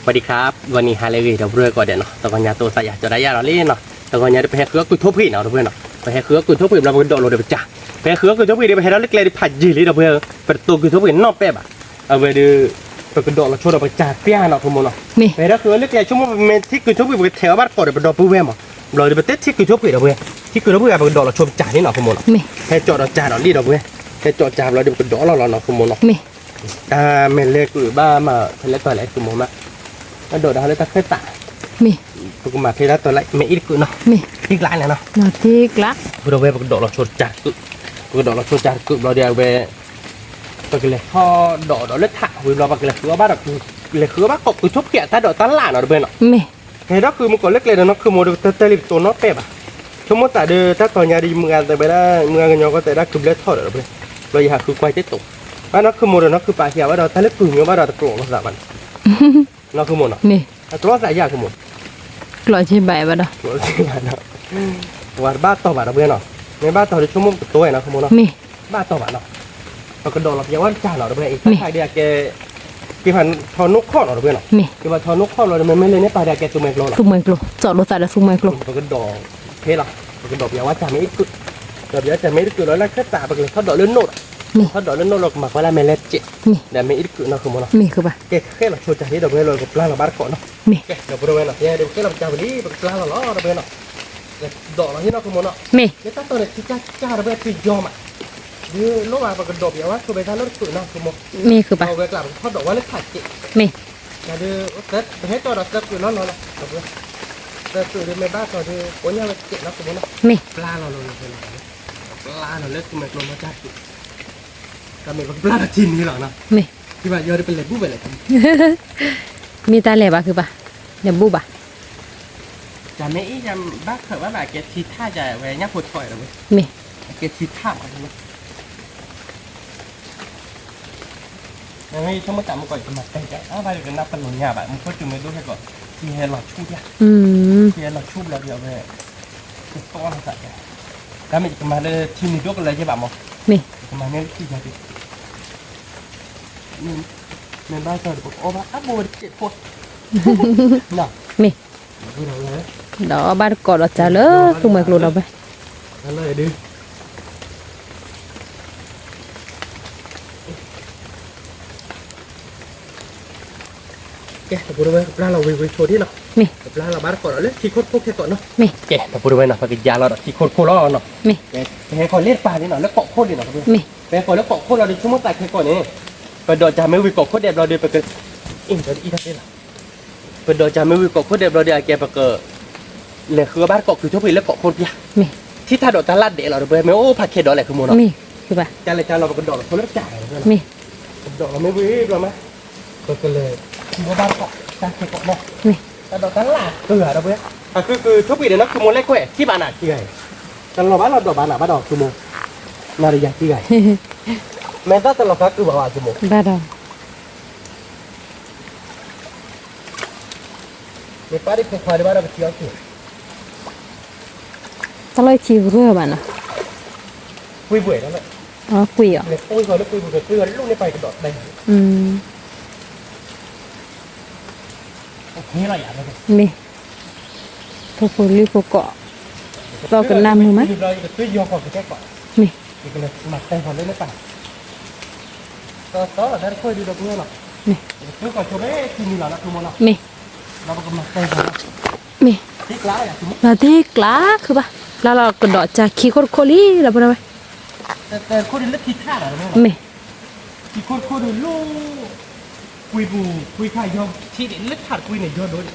สวัสดีครับวันนี้ฮาเลวีเดี๋ยวเรือก่อนเดี๋ยวเนาะตอนนี้ตัวสายจะได้ยาเราเล่นเนาะตอนนี้ไปให้เครือกุทุบพี่เนาะเพื่อนเนาะไปให้เครือกุทุบพี่เราไปโดดลงเดี๋ยวจ้าไปให้เครือกุทุบพี่เดี๋ยวไปให้เราเล็กๆผัดยีเลยเดี๋ยวเพื่อนเป็นตัวกุทุบพี่นอกแป๊บอ่ะเอาไปดูไปกระโดดเราชวนเราไปจ่าเปี้ยเนาะคุณโมเนาะไปให้เครือเล็กๆชั่วโมงเป็นที่กุทุบพี่ไปแถวบ้านก่อนเดี๋ยวไปโดดปูแวมเราจะไปเตะที่กุทุบพี่เดี๋ยวเพื่อนที่กุทุบพี่ไปกระโดดเราชวนจ่านี่เนาะคุณโมเนาะให้จอดเราจ่าเราดีเดี๋ยวเพื่อนให้จอดจ่าเราเดี๋ยวกระโดดเราเนาะคุณโมเนาะเมลเล็กหรือบ้ามาเป็นเล็กตัวเล็กคุณโมนะกระโดดเราเลยตะเคียนตามีพวกมาเทระตัวไรไม่อีกกูเนาะมีที่กลางเนี่ยเนาะนาทีกละเราเวกระโดดเราชนจักกระโดดเราชนจักเราเดียวเวปกเลยพอโดดเราเลือดถ่ายเราปกเลยคือว่าบ้านเราเลยคือว่ากบคือชอบเกี่ยถ้าโดดตั้งหลานเราเบนเนาะมีเฮ้ยนั่นคือมันก็เล็กเลยเนาะคือโมเดลเตลิตัวน้องเป๊ะอะชั่วโมงแต่เดือถ้าตอนยาดีมือกันแต่ไปได้มือกันยอก็แต่ได้คือเลือดทอดเราเบนเราอยากคือควายเจ๊ตุ่มว่านั่นคือโมเดลนั่นคือปลาเขียวว่าเราถ้าเล็กกลุ่มว่าเราตะกรวมาสามันนั่นคือโมเนาะมีตัวสายยากคือโมกลอยใช่ใบบ่ดอกกลอยใช่ใบเนาะว่าบ้าต่อบ้าเราเบนเนาะในบ้าต่อในชั่วโมงตัวเนาะคือโมเนาะมีบ้าต่อบ้าเนาะเรากระโดดเราอย่างว่าจ่าเราเบนอีกสักเดียวแกกี่พันทอนุกข้อเราเบนเนาะกี่พันทอนุกข้อเราไม่เลยเนี่ยปลาเดียวแกตัวเมกโลเนาะสุกเมกโลจอดรถใส่แล้วสุกเมกโลเรากระโดดเท่หรอเรากระโดดอย่างว่าจ่าไม่อึดเราเดี๋ยวจ่าไม่อึดแล้วแค่ตาปกเลยเขาโดดเลื่อนโนดเขาโดดเลื่อนโนดเราหมักไว้แล้วไม่เล็ดเจ็ดแต่ไม่อึดคือเนาะคือโมเนาะมีคือป่ะแกแค่เราโชว์จ่าที่เราเบนเรากับปลาเราบ้าก่อนเนาะมีแกเราบริเวณเนาะเนี่ยเดี๋ยวแค่เราจ่าไปดิปลาเราล้อเราเบนเนาะโดดเราที่เนาะคือโมเนาะมีเนี่ยตั้งตัวเนี่ยที่จ่าเราเบนคือยอมอ่ะเดี๋ยวลูกมาปกระโดดอย่างว่าคือไปทางรถคือเนาะคือโมมีคือป่ะเอาไปกลับเขาโดดว่าเล็กขาดเจ็ดมีแต่เดี๋ยวเกิดให้ตัวเราเกิดคือน้อยๆละแต่ตัวเดี๋ยวไม่บ้าตัวเดี๋ยวโอ้ยเราเจ็บนะคือโมเนาะมีปลาเราเลยปลาเราเล็กคือมันลงมาจากก็มีปลาจีนนี่หรอนะมีที่ว่าเยอะได้เป็นเหล็กบู๊ไปเลย มีตาแหลบคือป่ะเดี๋ยวบูบ่ะจะไม่อีจะบ้าเถอะว่าแบบแกทีท่าจะแหวนยักษ์ปวดถอยหรอเว้ยมีแกทีท่าอะไรเงี้ยยังไม่ช่วงเมื่อก่อนมันก่อนจะมาเตะใจไปกันนับเป็นหนุนยาแบบมันก็จุ่มไปด้วยให้ก่อนที่ให้หลอดชุบเนี่ยที่ให้หลอดชุบแล้วเดี๋ยวเลยก้อนใส่แล้วมันจะมาเลยทีนี้ยกอะไรใช่ป่ะหมอมีจะมาเนี่ยที่จะดิในบ้านเกิดบอกโอ้บ้าโบดเจ็บปวดเนาะมีเดี๋ยวบ้านก่อนเราจะเลิกสุกเมกโลเราไปนั่นเลยดิแกแต่พูดไว้ปลาเราวิวโชว์ที่เนาะมีปลาเราบ้านก่อนเลยที่โคตรพวกแค่ก่อนเนาะมีแกแต่พูดไว้เนาะปากยาเราที่โคตรล้อเนาะมีแกให้คนเล่นปลานี่เนาะแล้วเกาะโคตรดีเนาะมีแกคนแล้วเกาะโคตรเราดิชั่วโมงแต่แค่ก่อนนี่ไปโดดจาไม่วิวเกาะโคตรเด็บเราเดินไปเกินอินจะอีทักได้หรอไปโดดจาไม่วิวเกาะโคตรเด็บเราเดินแกไปเกินเลยคือบ้านเกาะคือทุกปีแล้วเกาะโคตรยากมีที่ถ้าโดดตลาดเดี๋ยวเราเดินไม่โอ้ผักเข็ดดอกอะไรคือโมเนาะมีคือป่ะจานเลยจานเราเป็นดอกเราคนละจ่ายมีดอกเราไม่วิวเราไหมก็เลยที่ว่าบ้านเกาะจานเข็ดเกาะเนาะมีแต่ดอกตลาดเกลือเราเว้ยคือทุกปีเดี๋ยวนะคือโมเล็กเว้ยที่บ้านอ่ะที่ไงแต่เราบ้านเราดอกบ้านอ่ะบ้านดอกคือโมนาฬิกาที่ไงแม้แต่ตลอดคือบ่าวคือโมบ้าดอกเดี๋ยวป้าได้คุยควายได้บ้านเราไปเที่ยวที่ตลอดชีวิตเรื่อบ้านนะคุยเบื่อแล้วแหละอ๋อคุยอ่ะเนี่ยคุยเขาแล้วคุยเบื่อคุยลูกนี่ไปกระโดดได้นี่เราอยากเลยมีพวกคนรีบพวกเกาะเรากันน้ำมือไหมเราจะคุยยอก่อนไปแค่ก่อนมีนี่ก็เลยหมักใจเขาเลยไม่ไปก็ได้คุยดูดอกเบี้ยหรอกมีคุยก่อนชมที่มีหรอนะคือโมเนาะมีเราก็หมักใจเขามีที่กล้าอย่างที่นาทีกล้าคือป่ะแล้วเรากระโดดจากขี้โคลีเราไปไหมแต่คนเล็กที่ท่าหรอไม่ที่คนลูกคุยบูคุยข่ายยอมที่เล็กขาดคุยเนี่ยยอดโดน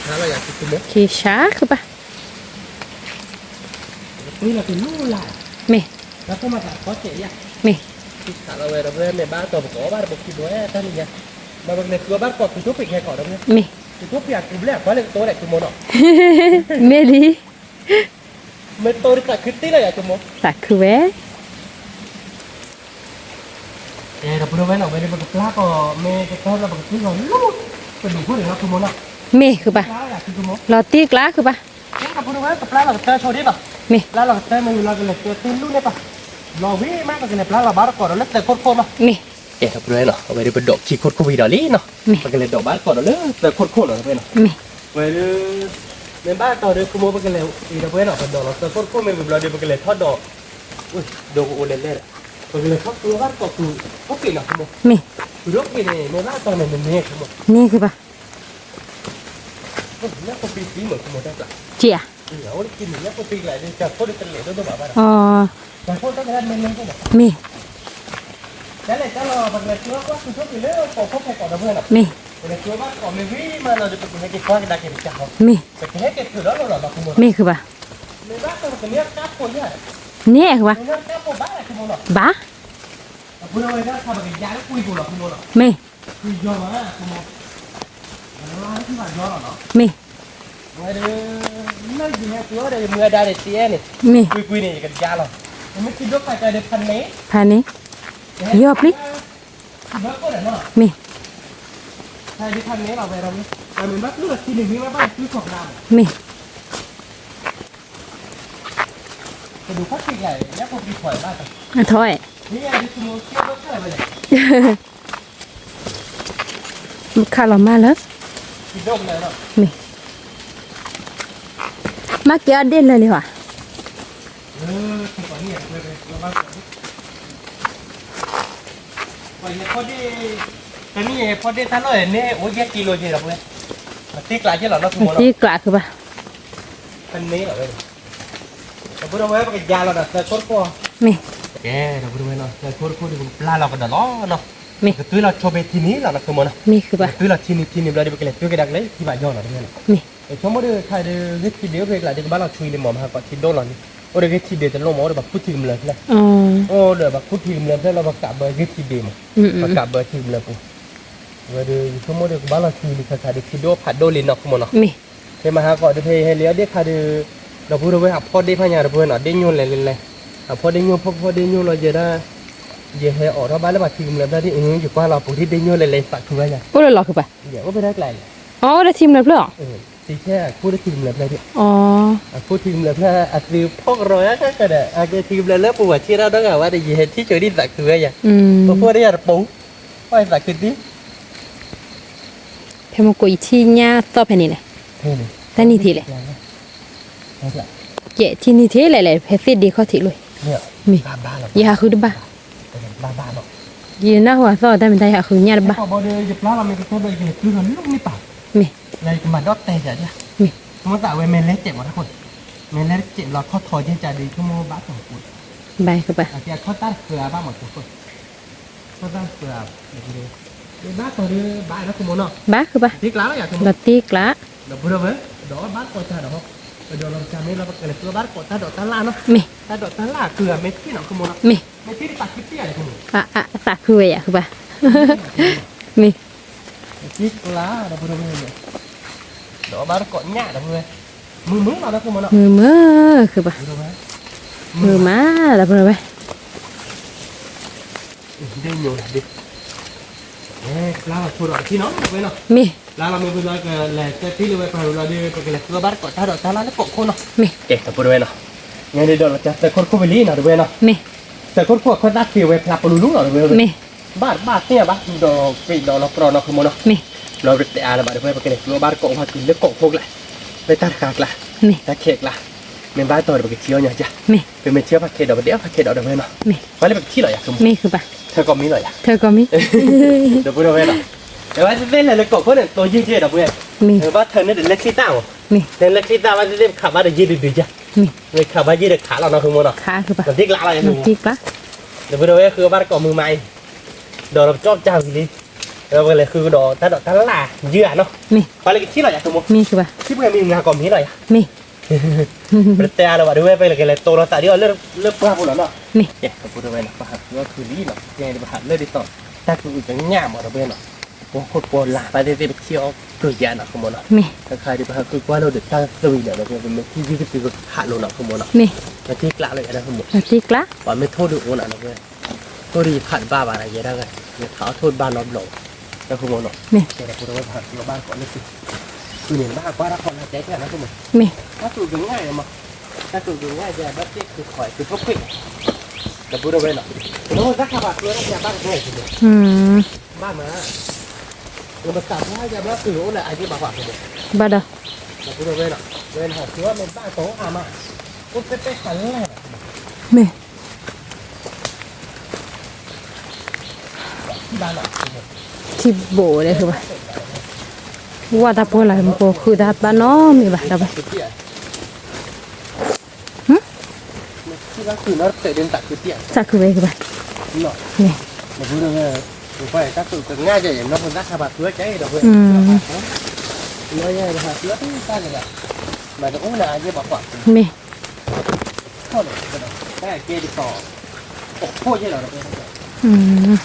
ช้าอะไรอย่างที่คุณเล็กขี้ช้าคือป่ะนี่เราเป็นลูกหลานไม่แล้วก็มาจากข้อเสียอย่างไม่ที่ขาเราเลยเราเพื่อนในบ้านตัวบอกว่าบ้านบอกคิดว่าท่านนี่ไงมาบางในตัวบ้านก่อนคือทุบปีกแค่ก่อนเราเนี่ยไม่คือทุบปีกคือแรกเพราะเลยตัวแรกคือโมเนาะไม่ดีไม่ตัวที่ตัดคือตีเลยอะคือโมตัดคือเว้ยเราพูดไว้หน่อยไม่ได้บอกปลาก็ไม่จะต้องเราบอกที่เราลูกเป็นดูพูดถึงเราคือโมเนาะ mê cứ bà ปลาอยากกินกูมั้ง lò tiếc lá cứ bà นี่กับพูดว่ากับปลาเราเจอโชว์ดิป่ะ mê ปลาเราเจอมันเราก็เลยเจอตีนลูกเนี่ยป่ะเราวิ่งมากกันเลยปลาเราบ้าก่อนเราเล่นแต่โคตรๆเนาะ mê เอ๊ะครับเพื่อนเนาะเอาไปดูเป็นดอกชีโคตรวีดอลลี่เนาะมันก็เลยดอกบ้าก่อนเราเล่นแต่โคตรๆเนาะเพื่อนเนาะ mê ไปดูในบ้านต่อเดือคุณโมมันก็เลยอีเพื่อนเนาะเป็นดอกเราแต่โคตรๆมันแบบเราเดี๋ยวมันก็เลยทอดดอกอุ้ยดอกโอเล่นเลยมันก็เลยทอดตัวบ้านก่อนคือเขาปิดเนาะคุณโม mê คือดอกปิดในบ้านตอนนั้นมันเนี่ยคุณโม mê cứ bà เนี่ยเขาปิดปีเหมือนคุณโมได้ปะ chị à เดี๋ยวกินเนี่ยเขาปิดอะไรจากโคตรเป็นเหลวด้วยแบบว่า จากโคตรต้องการมันเลยใช่ไหม mê แล้วเลยถ้าเราแบบเลยคิดว่าคุณชอบอยู่แล้วพอเขาก่อนนะเพื่อนอ่ะ mê เลยคิดว่าก่อนไม่วิ่งมาเราจะไปกินให้กินข้าวกันได้กินจังหรอ mê แต่กินให้กินคือแล้วเราเราคุณโม mê cứ bà ในบ้านตัวมันเนี้ยก้าคนเนี่ย nè cứ bà ในเนี้ยก้าคนบ้านคุณโมหรอ bà คุณเอาไว้ถ้าทำแบบยาแล้วคุยกูหรอคุณโมหรอ mê คุยยอมอ่ะคุณโมแล้วที่ผ่านยอมหรอ mê ไว้เด้อนั่นจริงๆคือว่าเดี๋ยวมือได้เดี๋ยวเตี้ยนี่ mê คุยนี่กันยาหรอไม่คิดว่าใครจะได้พันนี้ bà nè Dọc đi เบิร์กก็ได้เนาะ mê ใครที่พันนี้เราไปเราแต่เหมือนว่าเลือดทีหนึ่งนี่มาบ้านคือของเรา mê ไปดูพักติใหญ่เนี่ยผมดีถอยบ้าน à, thôi นี่ไงที่คุณโมเที่ยวรถอะไรไปเนี่ย khá là ma lớp กินดมเลยเนาะ mê má kia đến lên đi hả ถูกกว่านี่เลยเราบ้านก่อนเนี่ยพอดีแต่นี่พอดีท่านเลยเนี่ยโอ้ยกิโลเดียวเพื่อนติ๊กหลายเจ้าหรอเนาะคุณโมเนาะ tiếc lạ cứ bà พันนี้เหรอเว้ยเราพูดเอาไว้ปากยาเราเนาะแต่โคตรพอ mê แกเราพูดไว้เนาะแต่โคตรพอดีคุณปลาเราก็เดือดร้อนเนาะ mê ก็ตื้อเราโชว์ไปทีนี้เราเนาะคุณโมเนาะ mê cứ bà ตื้อเราทีนี้เราเดี๋ยวไปเกลี่ยตื้อกันดักเลยที่บ้านย้อนเราเนี่ย mê ชมว่าเดี๋ยวใครเดี๋ยวที่เดียวเรียกหลายเดี๋ยวบ้านเราช่วยเลยหมอมาก่อนที่โดนเรานี่โอ้เดี๋ยวที่เดียวจะลงหมอเดี๋ยวแบบพูดทีมเลยนะ ờ โอ้เดี๋ยวแบบพูดทีมเลยแล้วเราประกาศเบอร์ที่เดียวมา ừ ประ ừ กาศเบอร์ทีมเลยปุ๊บเดี๋ยวชมว่าเดี๋ยวบ้านเราช่วยเลยค่ะเดี๋ยวที่โดผัดโดลินเนาะคุณหมอเนาะ mê เฮ้ยมาหาก่อนเดี๋ยวให้เลี้ยวเดี๋ยวค่ะเดี๋ยวเราพูดเอาไว้หับพอได้พญาเราพูดเนาะได้ยุ่นเลยเลยพอได้ยุ่นพอได้ยุ่นเราจะได้เดี๋ยวให้ออกเราบ้านแล้วมาทีมเลยได้ที่อยู่กว่าเราปุ๊บที่ได้ยุ่นเลยฝากคือไว้ยัง ôi là lọ cứ bà เดี๋ยวก็ไปได้ไกล อ๋อได้ทีมเลยเปล่า ตีแค่พูดได้ทีมเลยได้ อ๋อ พูดทีมเลยถ้าอัดวิวพอกร้อยก็ได้อาจจะทีมเลยแล้วปวดที่เราต้องการว่าได้ยินที่เจอที่สักคืออะไรอย่าง อืม พอพูดได้ยังปุ๊บไปสักคือที่ เพมกุยที่ญาต่อไปนี่แหละ เท่เลย แต่นี่ทีเลย นี่แหละ เจที่นี่ทีเลยเพชรดีเขาทีเลย เนี่ย มี บ้าหรอ ยาคือบ้า บ้าเนาะ ยีน่าหัวต่อแต่มันได้ยาคือญาบ้า พอบอกเดี๋ยวจะปลาเราไม่ก็แค่เลยคือเราลูกไม่ป่า มี เลยมาดอดเตะจ้ะจ้ะ มี สมมติว่าเมนเล็กเจ็บหมดทุกคนเมนเล็กเจ็บเราเขาถอยที่จะดีชั่วโมงบ้าสองคน ใบคือบ้า อาจจะเขาตั้งเกลือบ้าหมดทุกคนเขาตั้งเกลือเดี๋ยวบ้าตัวเดียวบ้าแล้วคุณโมเนาะ บ้าคือบ้า ที่กล้าอยากคุณโม เราตีกละ Dah berapa? Dah bar kota dah. Dah dalam kami lah pakai tu bar kota dah tanah no. มี Dah dah tanah ke mesti nak kemana? มี Mesti dipakai dia ada kamu. สาคือเวยคือบ้ามี Mesti kelah dah berapa ni. Dah bar kotnya dah berapa. Memu lah dah kemana? มือมือคือบ้า Berapa? มือมาแล้วเป็นไร Dia nyoh dia. Kelah surat sini no, apa no? มี Lah lah mungkin lah ke lah tapi lebih perlu lah dia pakai tu bar kota dah tanah ni kok kono. มี Eh, tak berapa no. Yang dia dah macam tekor kau beli nak berapa no. มี Tekor kau kau dah kira pelap dulu nak berapa. มี Barเนี่ยบ้าดอกปีดอกเราปลอเราขโมยเนาะ มี เราเตะอะไรบ้างเดี๋ยวไปกันเลยเราบ้านเกาะมาถึงเลือกเกาะพวกละไปตัดขาดละ มี ตัดเค้กละเมนบ้านต่อเดี๋ยวไปเที่ยวเนี่ยจ้ะ มี เป็นเมนเที่ยวพักเคดอกเดียวพักเคดอกเดียวเนาะ มี วันนี้ไปที่ไหนอยากสมมติ มีคือบ้า เธอก็มีหน่อยอ่ะ เธอก็มี เดี๋ยวพูดเอาไว้เนาะเดี๋ยวว่าจะเล่นอะไรเกาะคนเนี่ยตัวยืดเที่ยวเดี๋ยวพูด มี เดี๋ยวว่าเธอเนี่ยเด็กเล็กที่ต้าอ่ะ มี เด็กเล็กที่ต้าว่าจะเล่นขับมาเดี๋ยวยืดดื้อจ้ะ มี เลยขับมายืดขาเราเนาะคุณโมเนาะ ขาคือบ้า แบบที่กล้าอะไร เรา คุณ ตีกละ เดี๋ยวพูดเอาไว้คือบ้านเกาะมือใหม่ดอกเราชอบเจ้าทีนี้เราไปเลยคือดอกถ้าละล่ะเยื่อเนาะ มี ไปเลยที่ไหนอยากสมมติ มีคือบ้า ที่เพื่อนมีงานก่อนมีหน่อย มี เป็นแต่เราว่าด้วยไปเลยกันเลยโตเราแต่เดียวเลิกปลาบุหรี่เนาะ มี เจ๊กับพูดด้วยนะปลาว่าคือลีเนาะยังปลาเลิกดีต่อแต่คืออีกอย่างง่ายหมดเราเป็นเนาะโอ้โหปวดหลับไปได้ไปเที่ยวตัวยาเนาะขโมยเนาะ มี ถ้าใครที่ปลาคือว่าเราเด็ดตั้งตัวเนี่ยเราเป็นที่ยี่สิบปีก็หัดลงเนาะขโมยเนาะ มี แต่ที่กล้าเลยนะขโมย เราตีกละ ว่าไม่โทษดูโอนะเนาะเพื่อนโทษดีผ่านบ้าอะไรเยอะได้ไงเนี่ยเขาโทษบ้านน้อมหลงแล้วขโมยเนาะ มี เจ๊กับพูดด้วยผ่านเราบ้านก่อนเลยสิ คือเนี่ยบ้ากว่าละครละใจแค่นั้นทุกคน มี ถ้าสูตรง่ายเลยมั้งถ้าสูตรง่ายจะบัดเจ็บคือข่อยคือพวกพี่แต่พูดเอาไว้หน่อยแล้วรักษาบาดตัวรักษาบ้านง่ายทีเดียว อืม บ้านมาเราไปตัดว่าจะบ้าคือโอ้ยไอ้ที่บ้าฝากทีเดียว บาดา แต่พูดเอาไว้หน่อยเดินหาคือว่าเป็นบ้านโตอามาก็เป๊ะๆขันเลย มี ที่บ้านหรอ ที่โบเลยคือว่าว่าถ้าพวกเรามันก็คือถ้าบ้านน้อมีบ่ได้บ่ ที่บ้านคือเราเตะเดินตัดคือเตี้ย สักคือไปคือบ่ หน่อย นี่ mà vừa rồi phải các tụi từng ngay vậy nó còn rác hạt lúa cháy đâu vậy nói nha hạt lúa ta này mà nó cũng là như bảo quản มี thôi cái kia đi cỏ thôi chứ nào đâu อืม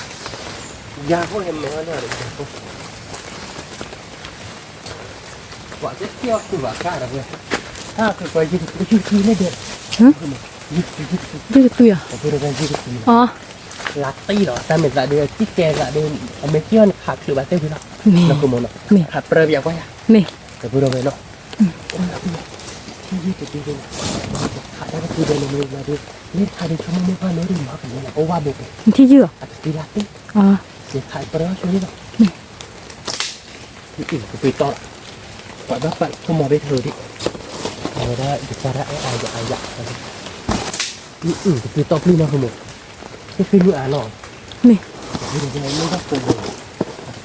da có em nữa là quả rất keo từ quả ca đâu vậy ha cái quay cái này được ดื้อตุ้ยอ่ะ vừa rồi cái อ๋อ lá tây đó ta mình lại đưa chiếc ke lại đưa mấy kia hạt từ bà tây với nó มี nó cũng muốn nó มี hạt bơ bia quá à มี แต่พูดเอาไว้เนาะที่ยี่สิบปีเลยขายได้ก็คือเดินลงมาดูนี่ขายได้ชั่วโมงไม่พอเลยดูมาแบบนี้แหละโอ้ว่าบุก ที่ยื้อ อาจจะตีลาตี้ อ๋อ เสียขายไปแล้วช่วงนี้เนาะที่อื่นก็ไปต่อปล่อยบ้าปั่นก็มองไปเธอดิเอาได้ดิสาระไอ้อายอยากก็ไปต่อพี่น้องเขาหมดก็คือมืออ่านหรอ มี แต่พูดเอาไว้ไม่ว่าโกง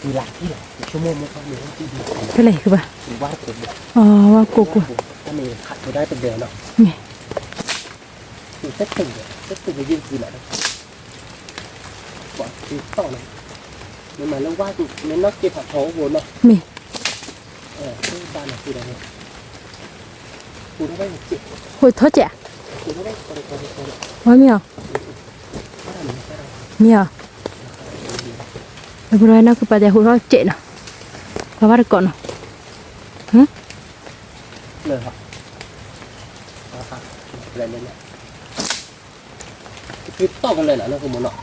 ตีลาตี้แหละชั่วโมงไม่พอเลยที่ดี เป็นไรคือบ่ หรือว่าเกิด อ๋อว่ากูกู ถ้ามีขัดก็ได้เป็นเดือนเนาะ มี คือเซ็ตตึงไปยืนคือไหนก่อนคือต่อเลยมันหมายถึงว่ามันนักเก็บผักโถโหเนาะ มี ที่บ้านน่ะคืออะไรกูได้ไม่เจ็บ โหท้อแจ๋ กูได้คน ว่ามีอ่ะ ถ้าทำไม่ได้ มีอ่ะแล้วพวกเราน่าคือปลาแดงหัวเราะเจ๋น่ะเพราะว่าก่อนเนาะ เลยครับครับอะไรเนี่ยคือต่อกันเลยนะนะคุณหมอเนาะ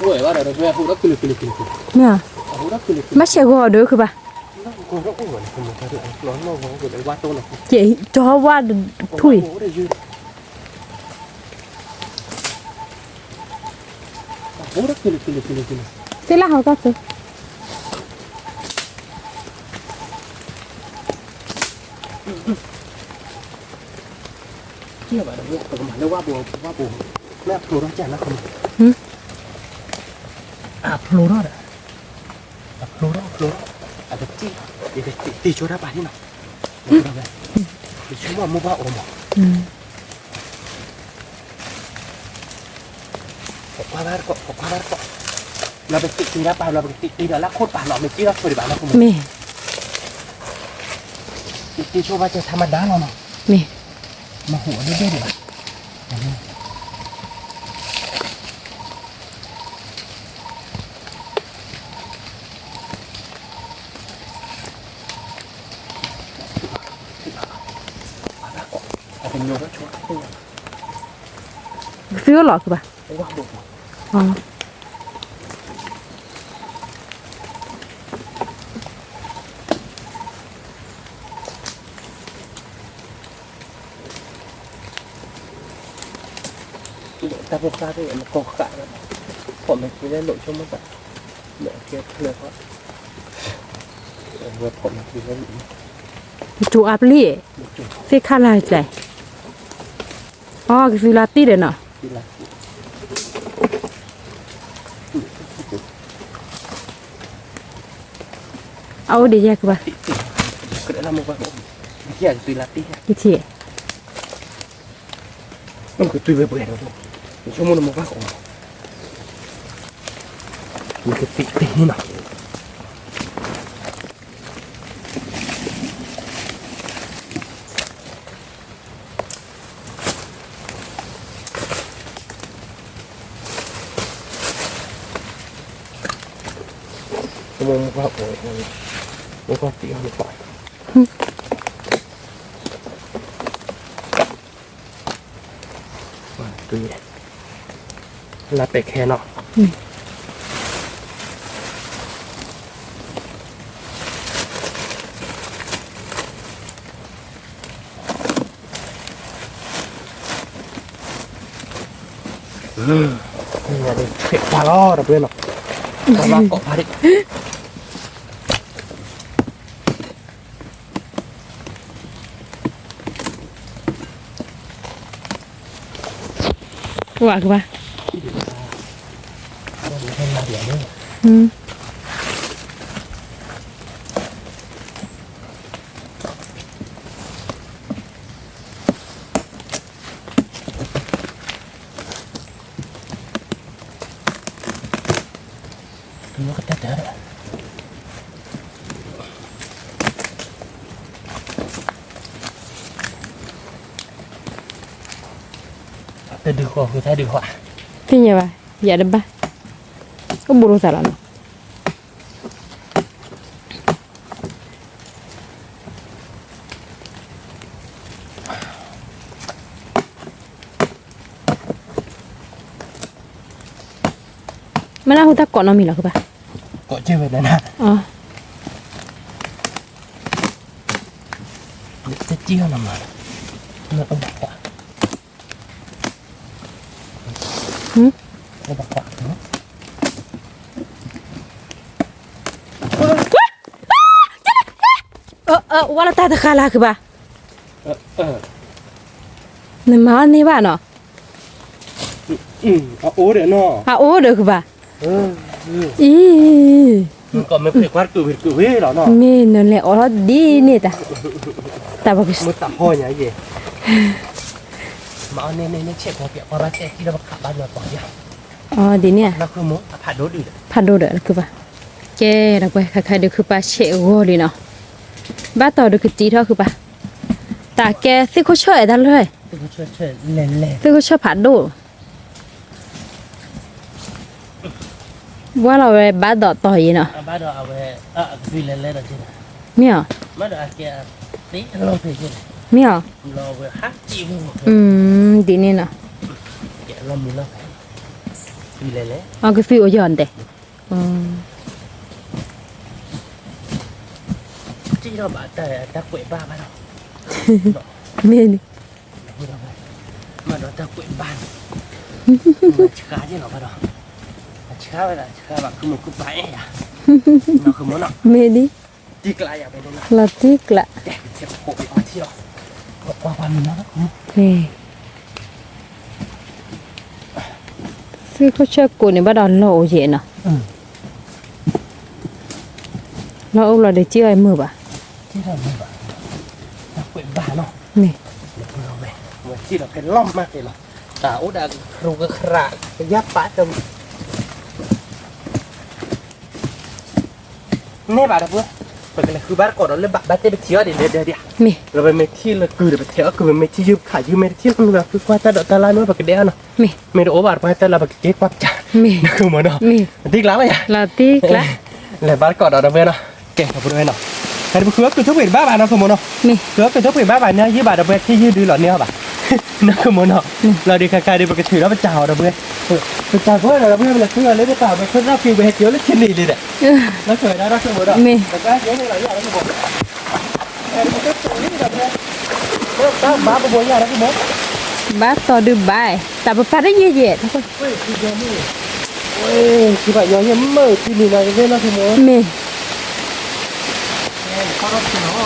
โอ้ยว่าเดี๋ยวเราพูดแล้วคือ มีอ่ะ พูดแล้วคือ มาเชียร์กูเด้อคือบ่ กูก็อ้วนคุณหมอเขาด้วยร้อนโลกเขาเกิดไอ้ว่าโตหน่อย เจ๋จอว่าถุย โอ้ได้ยืนโอ้ได้คือ เสร็จแล้วเขาก็ซื้อ เที่ยวแบบนี้แต่ก็หมายถึงว่าบัวแม่พลูรอดจ้ะนะคุณพลูรอดพลูรอดอาจจะตีช่วยได้ป่ะนี่เนาะตีช่วยว่ามุบ้าอมขอความรักก็เราไปตีได้ป่ะเราไปตีแล้วโคตรป่ะเราไม่ตีแล้วสวยป่ะนะคุณ มี ตีช่วยว่าจะธรรมดาเราเนาะ มี มาหัวได้ด้วยเหรอเป็นโยกช่วย ซื้อหรอคือบ่ ว่าบุก อ๋อ แต่พวกข้าที่มันโกงกะผมไม่ได้หลุดช่วงมันแบบเหลือเพียงเพื่อเพราะว่าผมคือว่า จูอัพลี่เสียค่าอะไรใจอ๋อคือซื้อลาตี้เด้อเนาะ ที่รัก เอาเดี๋ยวแยกคือบ่ ก็ได้ละมุกว่าผมอยากตีลาตี้ อีเที่ย มันคือตีเบื่อแล้วช่วงมันมุกว่าของมันคือตีนี่หน่อยมุกว่าโอ้ยมุกว่าตีมันปล่อยตี ลาเป็ดแค่เนาะนี่ไงดิเผ็ดปลาล่อระเบิดเนาะปลาเกาะพาดิ ว่าคือว่า ไม่ให้มาเดี๋ยวนี้ อืม nó có tết đấy tết được không người ta được họa cái gì vậy dạ đâm ba có bùn xả lắm mana huta kok nomi lah ke ba kok cewek nana sẽ chia nằm mà nó không bạc quả nó bạc quả nữa wala ta khala ke ba ne ma ne ba no ố để nó o được ke ba ý còn mấy quạt cử hết đó nó me no le o đi nè ta bagus mới tạo hoa nhá gì mà anh nên chết một việc qua chết khi nó bắt bao giờ bỏ ra đi nè nó không muốn phạt đốt đi phạt đốt được ke ba ke ra quay khai được ke ba che go đi nó ba tao được cái gì thôi ke ba ta keสิเขาช่วยได้เลย chơi lè lè สิเขาช่วยผัดดูว่าเราไปบ้านดอต่อยเนาะ ba đồ à về vì lè lè là thế này เมียว má đồ kia tí lo thì thế này เมียว lo về hát chịu ดีนี่เนาะ kẹo lo mình lo phải vì lè lè อ๋อก็ซื้อเอาย้อนเด้chỉ đâu bà ta quậy ba đâu เมียนี่ mà nó ta quậy ba khá chứ nó đâu khá vậy là khá bạn cứ một cú bãi à nó không muốn nào เมียนี่ đi lại à bên này ลาติกละ để thiệp hộ bị ở thiêu qua mình nó không นี่ซื้อเขาช่วยกูนี่บ่ดอนโลเย็นเนาะเราเอาเราได้เจื้อไอ้มือป่ะ chứ là mình bảo ta quậy ba nó นี่ để nó về mà chỉ là cái lom mà thì là ta út đã rung cái khra cái giáp bát trong nè bà được chưa bởi cái nàyคือบ้านก่อนเราเล่นบ้านเต้ไปเที่ยวเดี๋ยว มี เราไปเมที่เราคือไปเที่ยวคือไปที่ยืมขายยืมเมที่เราแบบคือว่าแต่ละนู้นแบบกระเดียวเนาะ มี เมโอเวอร์ไปแต่ละแบบเก๊กวับจ้า มี คือเหมือนเนาะ มี ติ๊กล้างเลยอ่ะ ลาติกละ เลยบ้านก่อนเราเว้ยเนาะเก่งกับเว้ยเนาะแต่คือคือทุกปีบ้านเนาะคือเหมือนเนาะ มี คือทุกปีบ้านเนี่ยยี่บาทเราไปที่ยืดดูหล่อเนี่ยป่ะนั่นคือเหมือนเนาะเราดีใครๆดีไปกระถือแล้วไปจ่าเราเว้ยไปจ่าเพื่อนเราเพื่อนเราคืออะไรได้เปล่าไปเพื่อนเราฟิวไปเที่ยวแล้วชิ้นดีเลยเนี่ยแล้วเคยได้เราคือเหมือนเนาะแต่ก็เยอะเลยหลายอย่างแล้วคือบอกแต่มันก็ตัวนี้แบบเนี้ยบ้าบ้าบัวอย่างแล้วคือหมด บ้านต่อดื้อบายแต่บ่ปาได้เย็ดๆทุกคน เฮ้ยคือยังไม่เฮ้ยคือแบบยังไม่เมื่อที่นี่นะเว้ยนะคือหมด มี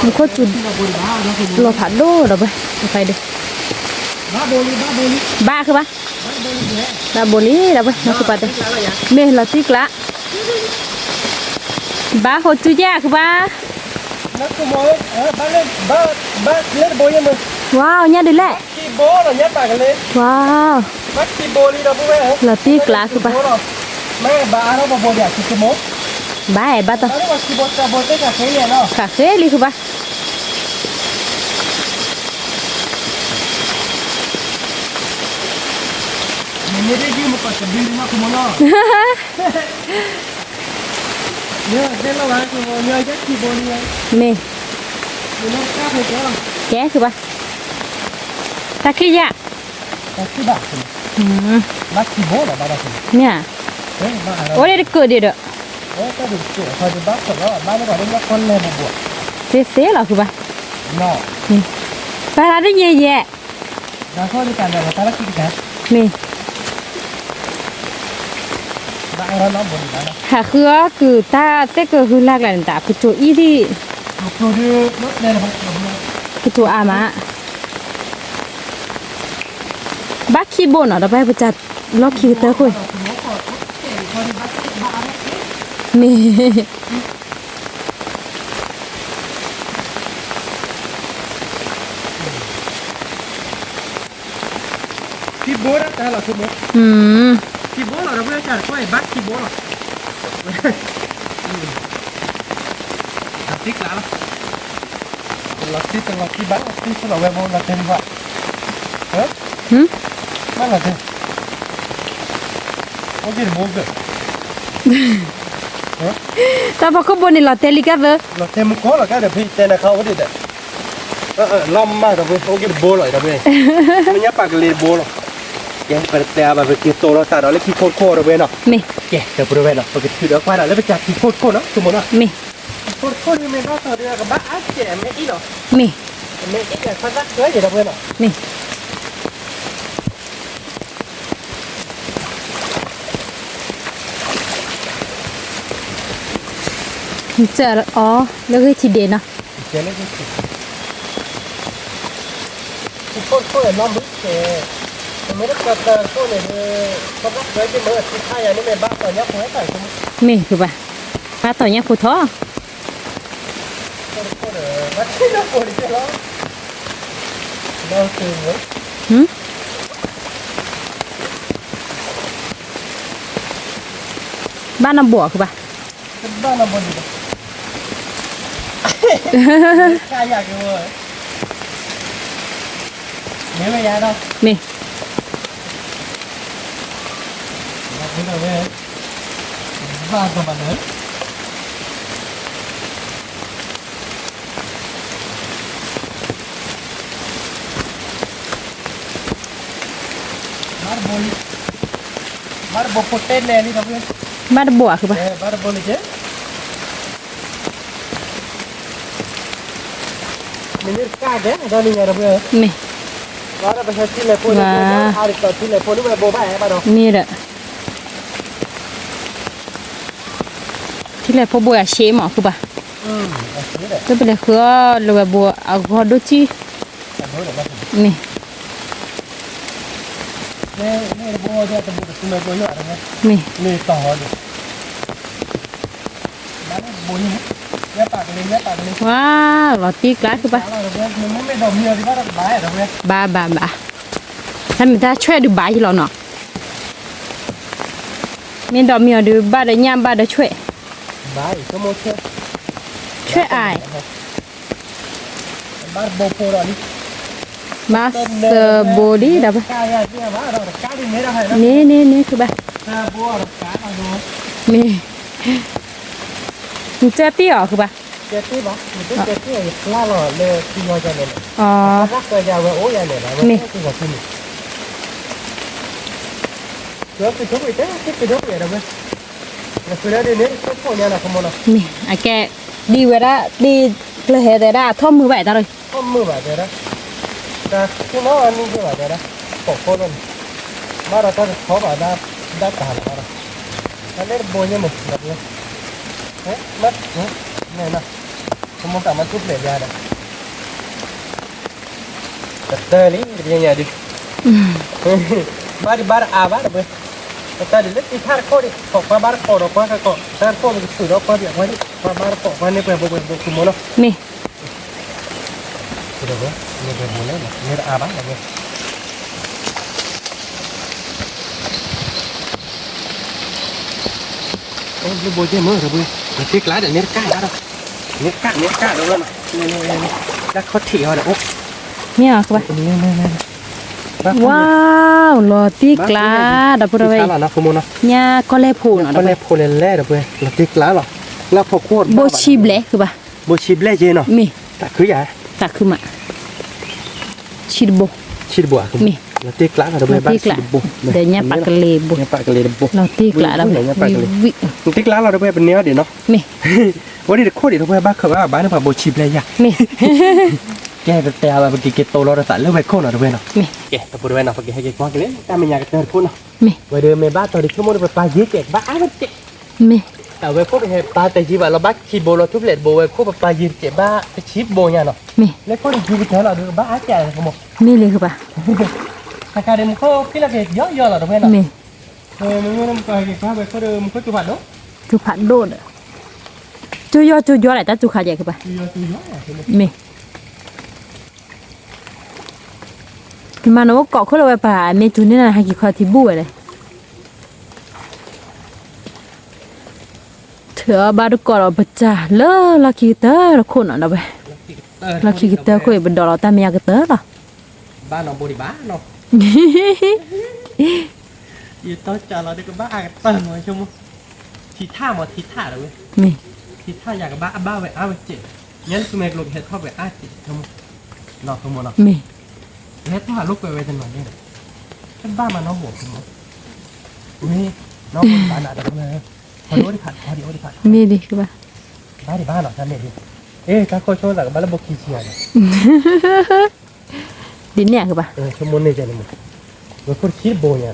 มันโคตรจุดเราผัดดูเราไปไปดิ บ้าโบลี บ้าคือปะบ้าโบลี่เราไปนักคือปะเด้เมลาติกละบ้าโคตรจุยากคือปะ นักขโมยบ้าเล่นโบยังมึง ว้าวเนี่ยดีแหละ กีโบเหรอยัดปากกันเลย ว้าว มัดกีโบลีเราพูดไหม ลาติกละคือปะ แม่บ้าเราโบอยากกีโม บ้าไอ้บ้าต่อ เราเรียกว่ากีโบจะโบเต้กับเฮียเนาะ คาเฟ่ลีคือปะ ไม่ได้ยืมมาก่อนจะบินมาขโมยเนาะเนี่ยเล่นแล้วนะขโมยเนี่ยยัดกีโบลี เม อยู่ในกล้าไปเจ้า แกคือปะตะกี้ยะ แต่ที่บ้าน อืม มักขี้โบ้เหรอบ้านเราสิ เนี่ย เฮ้ยมาเรา โอ้ได้เกิดเด็ดอ่ะ โอ้ก็ดูเจ๋อคอยดูบ้านก่อนแล้วบ้านไม่ก่อนได้ยักคนเลยมาบวช เซ่ๆเหรอคือป่ะ นอก นี่ไปหาได้เย่ แล้วก็ในการแบบภารกิจนะ ๆนี่ บ้านเราน้องบนอยู่แล้ว หาคือตาเต้ก็คือลากหลานตาคือโจอีที่ ดูดูรถเนี่ยนะครับ คือโจอามาบักขี้บนอ่ะเราไปประจัดล็อกขี้เตอร์คุยนี่ ขี้โบ้นะแต่เราขี้โบ้ อืม ขี้โบ้เราเพื่อนจัดก็ไอ้บักขี้โบ้หรอติ๊กแล้วเราติ๊กแต่เราขี้บักติ๊กเราเว็บโบ้เราเต็มว่ะเฮ้ย หืม ไม่เราเต็มโอ้ยโบ้เกิด แต่พอเขาบนนี่เราเตลิกาเวอร์ เราเต็มก็เราก็เดี๋ยวพี่เจนเขาไม่ได้แต่ล้อมมากเราเพื่อนโอ้ยโบ้เลยเราเพื่อนไม่ยับปากเลยโบ้หรอกแกเปิดแต่แบบกินโตเราตัดเราเล็กขี้โคตรโคตรเราเพื่อนเนาะ นี่ แกเดี๋ยวบริเวณเนาะปกติเดี๋ยวควายเราเล็กไปจากขี้โคตรโคตรเนาะสมมติเนาะ นี่ โคตรโคตรนี่ไม่รอดต่อเดือนกับบ้าแกไม่อีเนาะ นี่ ไม่อีเนี่ยเขารักเยอะอยู่เราเพื่อนเนาะ นี่เจออ๋อแล้วก็ทีเดนเนาะ แกเล็กที่สุดขี้โคตรโคตรน้องมึงแกไม่ได้กระตือโคตรเลยเขารักเยอะที่เมื่อที่ท่าอย่างนี้ไม่บ้าต่อเนี้ยผมให้ใส่สมมติ นี่คือป่ะมาต่อเนี่ยผู้ท้อ โคตรวัดที่เราปวดจะร้องเราตื่นเลย หืมบ้านน้ำบัวคือป่ะ เป็นบ้านเราบนอยู่กายอยากอยู่เลยเนี่ยไม่ยากđâu นี่ เราไม่ได้เลยบ้านตัวมันเลยबार पोटे ले ली तब บ้านน้ำบัวคือป่ะ बार बोले जे मैंने का दे डाली यार अब นี่ बार बस चिले पोले आर तो चिले पोले में बोबा है बारो นี่แหละที่แรกพ่อบัวเชหมอคือป่ะ นี่แหละ ก็เป็นเลยคือเราแบบบัวเอาพอดูจี ดูเลยนะ นี่ นี่บัวจะเป็นตัวตัวเยอะอะไรเงี้ย นี่ นี่ต่อดิบ้านบัวนี่เนี่ยปากเลยเนี่ยปากเลย ว้าวหลอดตีกลาคือป่ะ มันไม่ดมเยอะที่ว่าเราบ้าอะไรเงี้ย บ้าถ้ามีถ้าช่วยดูบ้าที่เราเนาะมีดอกเมียดูบ้าได้ย่ำบ้าได้ช่วย บ้าอีกก็โมเช่ ช่วยอาย บ้านโบโปรนี่ มาสเตอร์บอดี้ดับ กายเนี่ยบ้าเรากายนี่ไม่ได้นะ นี่คือบ้า บัวเรากายเราดู นี่มันเจอตี้หรอคือป่ะ เจ็ดที่บ้ามันเป็นเจ็ดที่ล่าหล่อเลยที่เราจะเนี่ย อ๋อ รักเกิดยาวโอ้ยเนี่ยนะมันคือกับคุณเดี๋ยวไปทุบอีกแล้วไปทุบอีกแล้วเว้ยแล้วคือเดี๋ยวนี้ทุกคนเนี่ยนะขโมยนะ นี่ไอ้แกดีเวลาดีเลยเหตุแต่ได้ท่อมมือไหวตาเลย ก็มือแบบเดียวนะแต่ที่น้องอันนี้คือแบบเดียวนะปกโคนมาเราต้องเขาแบบได้ตาหรือเปล่าอันนี้โบยมันแบบนี้เฮ้ยมัดเนี่ยนะขโมยแต่มันทุบเหลี่ยมยาเลยแต่เตอร์นี่เป็นยังไงดิบ้านอาบ้านเลยแต่เดี๋ยวที่ท่าโคดิของบ้านโคดอกบ้านก็ท่าโคมันสุดอกบ้านอย่างนี้บ้านโคบ้านนี้เป็นบุกมุนเนาะ นี่ สุดอกนี่เป็นมุนเลยนี่อาบ้านอะไรโอ้ยโบยมือเลยบุ้ยมันติ๊กแล้วเดี๋ยวนี้ก้าแล้วนี่ก้าแล้วนะนี่แล้วเขาถี่เขาเนี่ยโอ้ เนี่ยคือป่ะ นี่ ว้าวหลอดตีกลาดับพูดอะไร ก้าแล้วนะขโมยนะ เนี่ยก็เลยพูน เขาเล่โพเลนเล่เด้อเว้ยเราติ๊กแล้วหรอแล้วพอโคตร โบชีเบลคือป่ะ โบชิบเล่เจเนาะ มี แต่คือใหญ่ ตักคือมาชิดโบ ชิดบัวคือ มี เราตีกลางเราไปบ้าน เดี๋ยวเนี่ยปากกะเลบุ เนี่ยปากกะเลยดับบุ เราตีกละเราวิ ตีกลางเราไปเป็นเนื้อเดี๋ยวเนาะ มี วันนี้โคตรเดี๋ยวเราไปบ้านเขาว่าบ้านเราโบชิบเลยยะ มี แกแต่แบบเมื่อกี้เกตโตเราตัดเรื่องไปโค่นเราด้วยเนาะ มี แกแต่พูดไว้เนาะเมื่อกี้ให้เกตว่ากันเลยแต่ไม่อยากเจอพูดเนาะ มี วันเดิมในบ้านตอนนี้ชั่วโมงไปปลาเยอะเกตบ้าอ้าวเจ๊ มี แต่เว้ยพวกเห็บปลาแต่จีบเราบ้าขีโบเราทุบเล็ดโบเว้ยพวกปลายืนเจ็บบ้าไปชิปโบเนี่ยเนาะ มี แล้วพวกจีบเธอเราดูบ้าแก่เลยครับผม มีเลยคือปะ ถ้าการเดิมเขาพี่ละเกตเยอะๆเราตรงนี้เนาะ มี มึงไม่ต้องไปเกตว่าไปเขาเดิมเขาจุบัดเนาะ จุผัดโดดจุยออะไรจ้าจุขาใหญ่คือปะ เยอะ มีมาโน้เกาะเขาเลยป่าเมจุนี่นะฮากิคอทิบูเลยเถอะบารุกอเราบัจจ่าเลอลักกี้เตอร์คนอ่ะนะเว้ยลักกี้เตอร์คุยบนดอเราแต่ไม่อยากเตอร์หรอ บ้านเราบริบ้านเนาะยี่ต้นจ่าเราได้กับบ้าเติมเลยชั่วโมงทีท่าหมดทีท่าเลย มี ทีท่าอยากกับบ้าไปอ้าวเจ็บงั้นคือเมกลมเห็ดทอดไปอ้าจิชั่วโมงเนาะชั่วโมงเนาะ มี เฮ็ดถ้าลูกไปไว้จังหน่อยนี่ฉันบ้ามาน้องหัวคุณมั้งนี่น้องคนบ้านหนาแต่ทำไงพอดีผัดพอดีผัด มีดิคือปะ บ้านที่บ้านหรอฉันเนี่ยดิถ้าโคชโชว์หลังบ้านแล้วบอกขี้เชียร์ ดินเนี่ยคือปะ ชั่วโมงนี้จะเลยมั้งแล้วคนคิดโบเนี่ย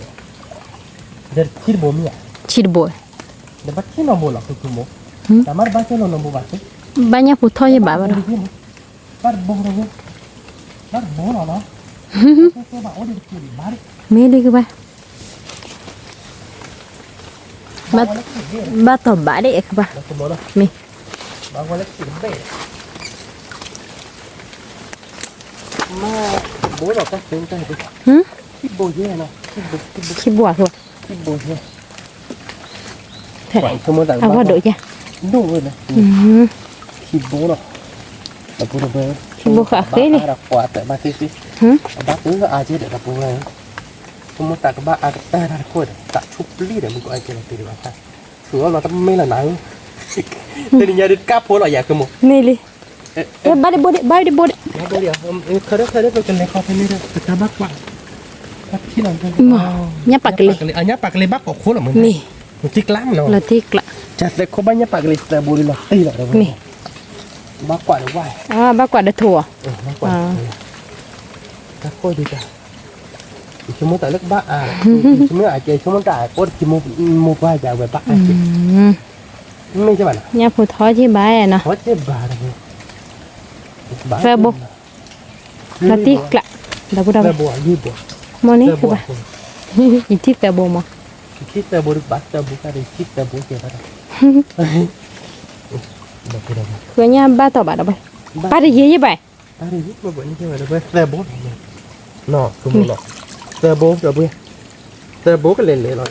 เดี๋ยวคิดโบมีอ่ะ ชิดบอย เดี๋ยวบ้านคิดน้องโบหรอกคือคุณโมแต่มาบ้านคิดน้องโบบ้านสิ banyak putar je bab dah บ้านโบเลยบ้านโบหรอเนาะตัวบ้านโอ้ดิคือบ้าน มีดิคือปะba tờ bả đấyคือปะ แล้วคุณโมเนาะ มี บางวันเล็กสิบเบ้มาโบหรอกก็เป็นใจดิ หึ คิดโบเย่เนาะคิดโบ ขี้บัวคือปะ คิดโบเย่ แท้ หวังชั่วโมงต่าง เอาว่าโดดจ้ะ ดูเลยนะ ม คิดโบเนาะแต่พูดไป ขี้บัวขาเคยนี่ เรากว่าแต่มาสิ หึ บ้าตื้อก็อาจจะเดี๋ยวเราพูดไงชั่วโมงต่างกับบ้าอาจจะแต่ละคนตัดชุบลีเดี๋ยวมึงก็อาจจะเราตีดีกว่าค่ะถือว่าเราต้องไม่ละหนังแต่นี่ยาดิก้าพูดเราอยากกันหมด นี่เลยba đi bode ba đi bode มาเดี๋ยวเคยได้ไปกันเลยเขาเป็นนี่เลยแต่ถ้าบ้ากว่าที่เราเป็น nya pak kali อันนี้ปากเลยบ้ากว่าคนหรอมึง นี่ มันติ๊กล้างเนาะ la tik la จะเสกเขาบ้านเนี่ยปากเลยแต่บุรีหรอตีหรอ นี่ บ้ากว่าหรือว่า ah ba kwa dah tua บ้ากว่าถ้าโคตรดีจ้ะชั่วโมงแต่เล็กบ้าชั่วโมงอาจจะชั่วโมงแต่โคตรชั่วโมงมุกว่าจะไปบ้าไม่ใช่ป่ะ nya putar je ba na เขาเจ็บบ้าเลย Facebook la tik la dah budak แต่บัวยืดบัว mau niคือปะ itip ta bo ma คิดแต่บัวบัดแต่บัวก็ได้คิดแต่บัวเจ็บอะไรบ้าพูดอะไร Kuenya ba tau ba dah ba. Ba de ye ye ba. Tadi ni buat ni cakap apa? Serbo. No, semua no. Serbo tak boleh. Serbo ke lele lah.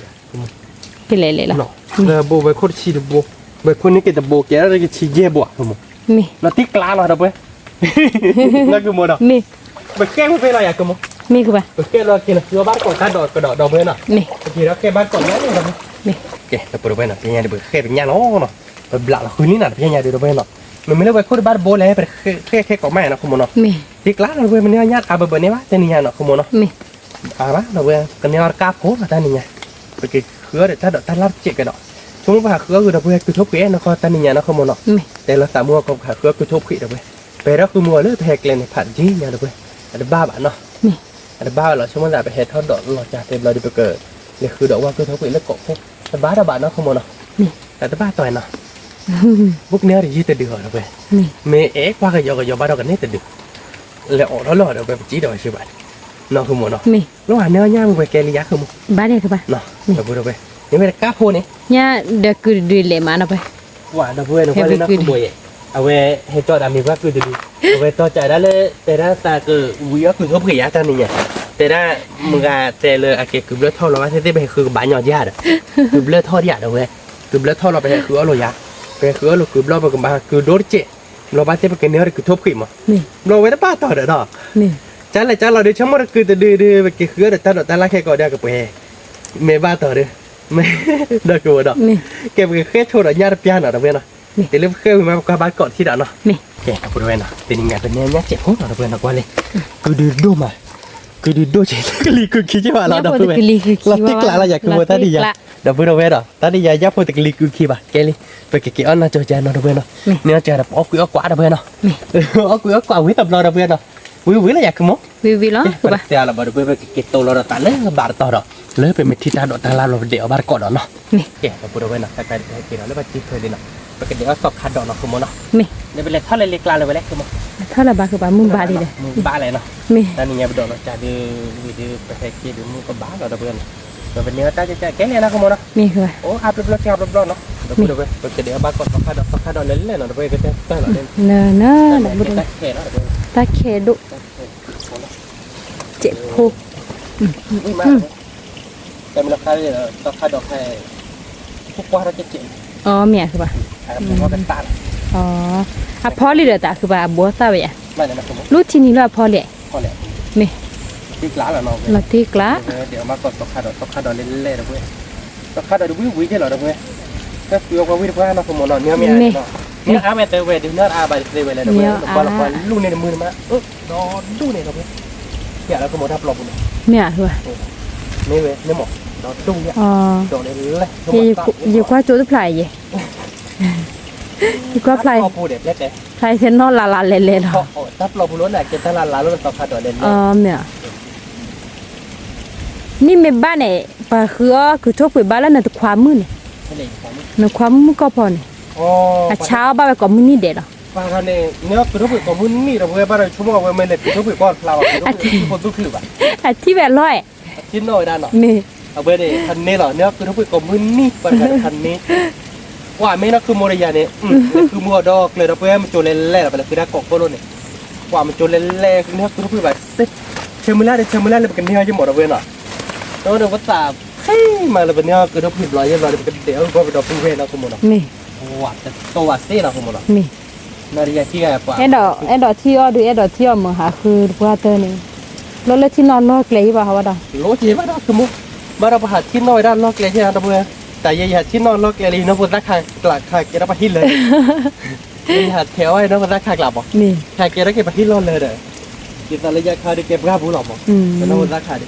Pile le la. No. Serboไปคนชีดโบไปคนนี้ก็จะโบแกแล้วก็ชีเย่บ่semua. Mi. แล้วติ๊กลาเราไปนั่นคือหมดอ่ะ Mi. ไปแก้ไม่เป็นไรอ่ะกูมั้ง Mi ke ba. ไปแก้เรากินอ่ะอยู่บ้านก่อนกระโดดไปน่ะ Mi. โอเคแล้วแก้บ้านก่อนแล้วนี่ครับ Mi. แกแต่ปวดไปน่ะเป็นยังไงเดี๋ยวแค่เป็นยังเนาะไปบลาละคืนนี้น่ะเป็นยังไงเดี๋ยวไปน่ะมันไม่ได้ไปคนบ้านโบเลยไปแค่ก่อแม่นะกูมั้งเนาะ Mi. ที่กลางเราเว้ยมันเนี่ยญาติอาบแบบนี้วะแต่นี่เนาะขโมยเนาะ Mi. อาบะเราเว้ยกันเนี่ยกาโพมาแต่นี่ไงไปกินเครือเดี๋ยวถ้าดอกถ้ารับเจ็กกันดอกช่วงว่าเครือคือเราเว้ยคือทุบเกะนะก็แต่นี่เนาะขโมยเนาะ Mi. แต่เราสามมัวก็ขาเครือคือทุบขี้เราเว้ยไปแล้วคือมัวเลือดแทกเลยในผัดจีเนี่ยเราเว้ยอันนี้บ้าบ้าเนาะ Mi. อันนี้บ้าเราช่วงว่าเราไปเฮ็ดทอดดอกเราจะเต็มเราดิไปเกิดนี่คือดอกว่าคือทุบขี้แล้วเกาะพวกแต่บ้าบ้าเนาะขโมยเนาะ Mi. แต่บ้าต่อยเนาะพวกเนี้ยดิยี่แต่เดือดเราเว้ย Mi. เมเอ๊ะว่าก็ยอบ้าดอกกันนี่แต่เดือดแล้วออกแล้วหล่อเดี๋ยวไปจีดอกใช่ไหมเนาะขโมยเนาะ Mi. แล้วหาเนื้อย่างไปแกงยักษ์คือมึง Ba de ke ba. เนาะแต่พูดไปนี่ไม่ได้กล้าพูดนี่ Nya dah ku du le mana ba. ว่าเราพูดเราพูดเลยนะคุณบอยเอาไว้ให้จอดามีว่าคือดีเอาไว้ต่อใจได้เลยแต่ถ้าตาคือวิวคือเขาเผยยักษ์ตอนนี้เนี่ยแต่ถ้ามึงอะแต่เลยโอเคคือเลือดท่อเราว่าที่ไปคือบ้านหยอดยาดคือเลือดท่อหยาดเอาไว้คือเลือดท่อเราไปคือเอาเรายาไปคือเราคือเราไปกับบ้านคือโดนเจเราบ้านเจ็บไปกันเนื้อคือทุบขีดมั้ง Mi. เราไว้ได้ป้าต่อเด้อ Mi. จ้าเลยจ้าเราเดี๋ยวชั่วโมงคือจะดื้อไปกี่คือเดี๋ยวตาละแค่ก่อนเดียวกับไปเมย์บ้าต่อเด้อไม่เด็กกูดอก Mi. เก็บแค่โชว์ญาติพี่น้องเราเว้ยนะแต่เรื่องเคยมากับบ้านก่อนที่ด่านเนาะ Mi. แกกับพูดเว้ยนะแต่นี่ไงเป็นเนี่ยเจ็บหัวเราเว้ยนะกว่าเลยคือดื้อดูมา cứ đi đôi chạy cái ly cứ khí chứ mà là đâu cái ly cứ khí là tiếc làอยากคือว่าตาดีอ่ะเดี๋ยวเราเว้ยดอกตาดีอย่าพูดแต่ลีคือขี้บ่ะแกลิไปเกี่ยวน่าจะเนาะเดี๋ยวเว้ยเนาะเนี่ยจะแบบอ๋อคุยอ๋อกว่าเดี๋ยวเว้ยเนาะอ๋อคุยอ๋อกว่าวิตับเราเดี๋ยวเว้ยเนาะวิละอยากคือมั้ง วิล้อคือป่ะ แต่ละบ่เดี๋ยวเว้ยไปเกี่ยวเราตาเลยบาร์ต่อดอกเลยไปไม่ที่ตาดอกตาลาเราเดี๋ยวบาร์ก่อนเนาะแกเดี๋ยวเว้ยเนาะไปเกี่ยวแล้วไปจิ้มเธอดีเนาะไปเดี๋ยวสอบคัดดอกเนาะคือมั้งเนาะเดี๋ยวไปเลยเท่าไรเล็กลาเลยไปเลยคือมั้ง เท่าไหร่บาทคือป่ะมึงบาทดีเลย บ้าอะไรเนาะ มี ตอนนี้ยังไปโดนจ่าดื้อไปแท็กซี่ดูมึงก็บ้าเราเพื่อนเราเป็นเนื้อตาจะแกเนี่ยนะคุณโมนะ มีคือป่ะ โอ้อาบรถเนาะเดี๋ยวไปเดี๋ยวบ้านก่อนต้องคาดอนเล่นๆเนาะเดี๋ยวไปก็จะตั้งหลังเล่น เนอะเนอะ บุญแค่เนาะเดี๋ยว ตาเคดุเจ็บพุก ไม่มากแต่มีราคาเลยต้องคาดอกแค่พวกว่าเราจะเจ็บ อ๋อเมียคือป่ะ ผมว่าเป็นตา อ๋ออ่ะพอเลยเด้อตาคือป่ะบัวซาเวีย ไม่เลยนะคุณโม รู้ที่นี่แล้วพอเลย พอแล้ว มี ที่กล้าแล้วเนาะ ละที่กล้า เดี๋ยวมาก่อนต้องคาดอนเล่นๆเดี๋ยวเพื่อนต้องคาดอนดูวิวใช่เหรอเดี๋ยวเพื่อนก็เกี่ยวกับวิวเพื่อนนะคุณโมเนาะเนื้อเมียเนาะเนี่ยอาแม่เตอเวดิเนื้ออาบายเตอเวเลยเดี๋ยวเพื่อนบอกว่าลูกในมือมาดอดูเนี่ยเดี๋ยวเพื่อนเนี่ยแล้วคุณโมทับหลบเนี่ย เมียคือป่ะ ไม่เว้ยไม่หมดดอดูเนี่ย อ๋อ ดอกเลยเลย อยู่กว่าจุดพลายยี่อยู่กว่าพลาย พอพูดเด็ดเล็ดเลย พลายเซนนอนลาเล่นๆ พ เนาะ อทับหลบล้วนแหละเก็บตลาดล้านแล้วต่อคาดอเด่น อ๋อเมียนี่เมบ้านเนี่ยป่ะคือทั่วไปบ้านแล้วเนี่ยความมืดเนี่ย ทะเลความ ในความมืดก็พอเนี่ย อ๋อ เช้าบ้านไปก่อนมืดนี่เด็ดอ่ะ บางครั้งเนี่ยเนื้อคือทุกคนมึนนี่เราเว้ยบ้านเราชั่วโมงเว้ยไม่เล็ดทุกคนก้อนเราทุกคนทุกคืนแบบ ที่แบบร้อย ชิ้นน้อยด้านเนาะ นี่ เอาเว้ยเนี่ยทันนี้เหรอเนื้อคือทุกคนมึนนี่บางครั้งทันนี้ว่าไม่นักคือโมเรียเนี่ยคือมัวดอกเลยเราเว้ยมันโจเล่เล่ไปเลยคือนักกอกโคโลเนี่ยว่ามันโจเล่เล่เนื้อคือทุกคนแบบเชื่อมือแรกเลยเป็นเนื้อจะหมดเราเว้ยเนาะแล้วเดี๋ยวภาษาเฮ้ยมาเลยเป็นเนื้อคือทุกคนร้อยเดี๋ยวเดี๋ยวก็ไปดอกเป็นเว้ยนะคุณโมเนาะ นี่ ว่าแต่ตัวเสียนะคุณโมเนาะ นี่ นาฬิกาที่ไงป่ะ ไอ้ดอกที่อ้อดูไอ้ดอกที่อ้อมือหาคือพวกเธอนี่รถเล็กที่นอนนอกเลยป่ะเขาว่าดอก โลจีบ้าดอกคือมุกบ้าเราไปหาที่น้อยด้านนอกเลยใช่ไหมตะเพื่อแต่ยังหาที่นอนนอกเลยน้องพูดรักขากลักขากเกล้าไปที่เลยยังหาแถวไอ้น้องพูดรักขากลับบ่ นี่ ขากเกล้าเก็บไปที่รอนเลยเด้อกินแต่ระยะคาดิเก็บกล้าผู้หลอกบ่แต่น้องพูดรักขาดิ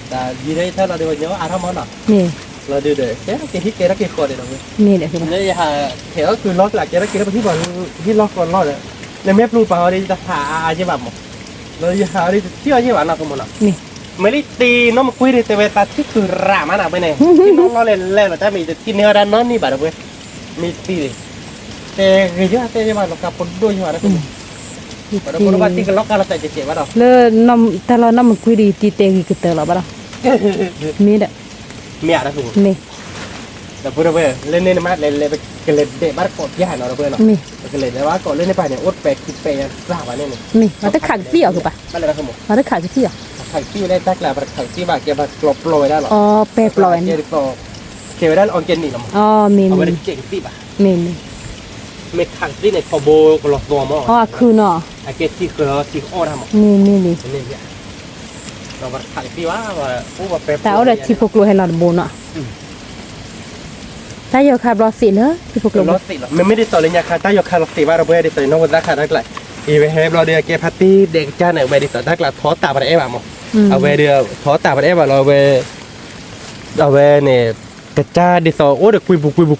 แต่ยีได้ถ้าเราเดี๋ยวเนาะอาทำมันอ่ะ นี่ เราเดี๋ยวเจ๊ที่เกล้าเก็บก่อนเดี๋ยวเรา นี่เดี๋ยวคือ เนี่ยหาแถวคือล็อกหลักเกล้าเก็บไปที่ก่อนที่ล็อกก่อนรอดเลยในแม่ปลูกป่าเราจะหาอาใช่ป่ะเราจะหาดิที่อาใช่ป่ะนะคุณมุนอ่ะ นี่ ไม่ได้ตีน้องมาคุยแต่เวลาที่คือรามันอ่ะไปไหนที่น้องเราเล่นเล่นเราจะมีที่เนื้อด้านนั้นนี่แบบเว้ยมีตีแต่เรื่องแต่ยังมันเรากับคนด้วยใช่ไหมนะคุณเราคนว่าที่กันล็อกกันเราแต่เจ็บว่าเรา เลยน้ำแต่เราน้ำมันคุยดีตีเตะกี่เตะหรอป่ะมีเด้อ เมียนะคุณ มี แต่พูดเว้ยเล่นมาเล่นไปกันเล่นเด็กบ้านกดย่าเนาะเราเว้ยเนาะ มี กันเล่นแต่ว่าก่อนเล่นในป่าเนี่ยอดแปลกคิดแปลกสาวเนี่ยนี่ มีมันจะขาดซี่เหรอคือป่ะ ไม่เลยนะคุณหมอ มันจะขาดซี่เหรอ ขังที่ได้ตักแล้วขังที่บาเกี่ยวกับกรอบโปรยได้หรอ อ๋อเปรย์ปล่อย เกี่ยวกับเกี่ยวกับด้านออร์แกนิกหรอ อ๋อมี เอา มี ไว้เก่งที่ป่ะ มี เม็ดขังที่ในคอโบกรอบตัวมั้ง อ๋อคือเนาะ ไอ้เกที่คือที่อ้อทำอ่ะ มีนี่ นี่เนี่ยเราไปถ่ายพี่ว่าผู้ว่าเป็น แต่เอาแต่ที่พวกเราให้เราโบนอ่ะถ้าอยากขับรถสิเนอะที่พวกเรา รถสิหรอมันไม่ได้ต่อเลยเนี่ยค่ะถ้ายกคารถสิว่าเราไม่ได้ต่อน้องวันรักขาทักไหลอีเวเฮฟเราเดียเกพัตตี้เด็กจ้าเนี่ยเวดิต่อทักหลักท้อตาไปได้บ้างมั้งเอาเวเดียท้อตาไปได้บ้างเราเวเนี่ยแต่จ้าดิสอโอ้เด็กคุ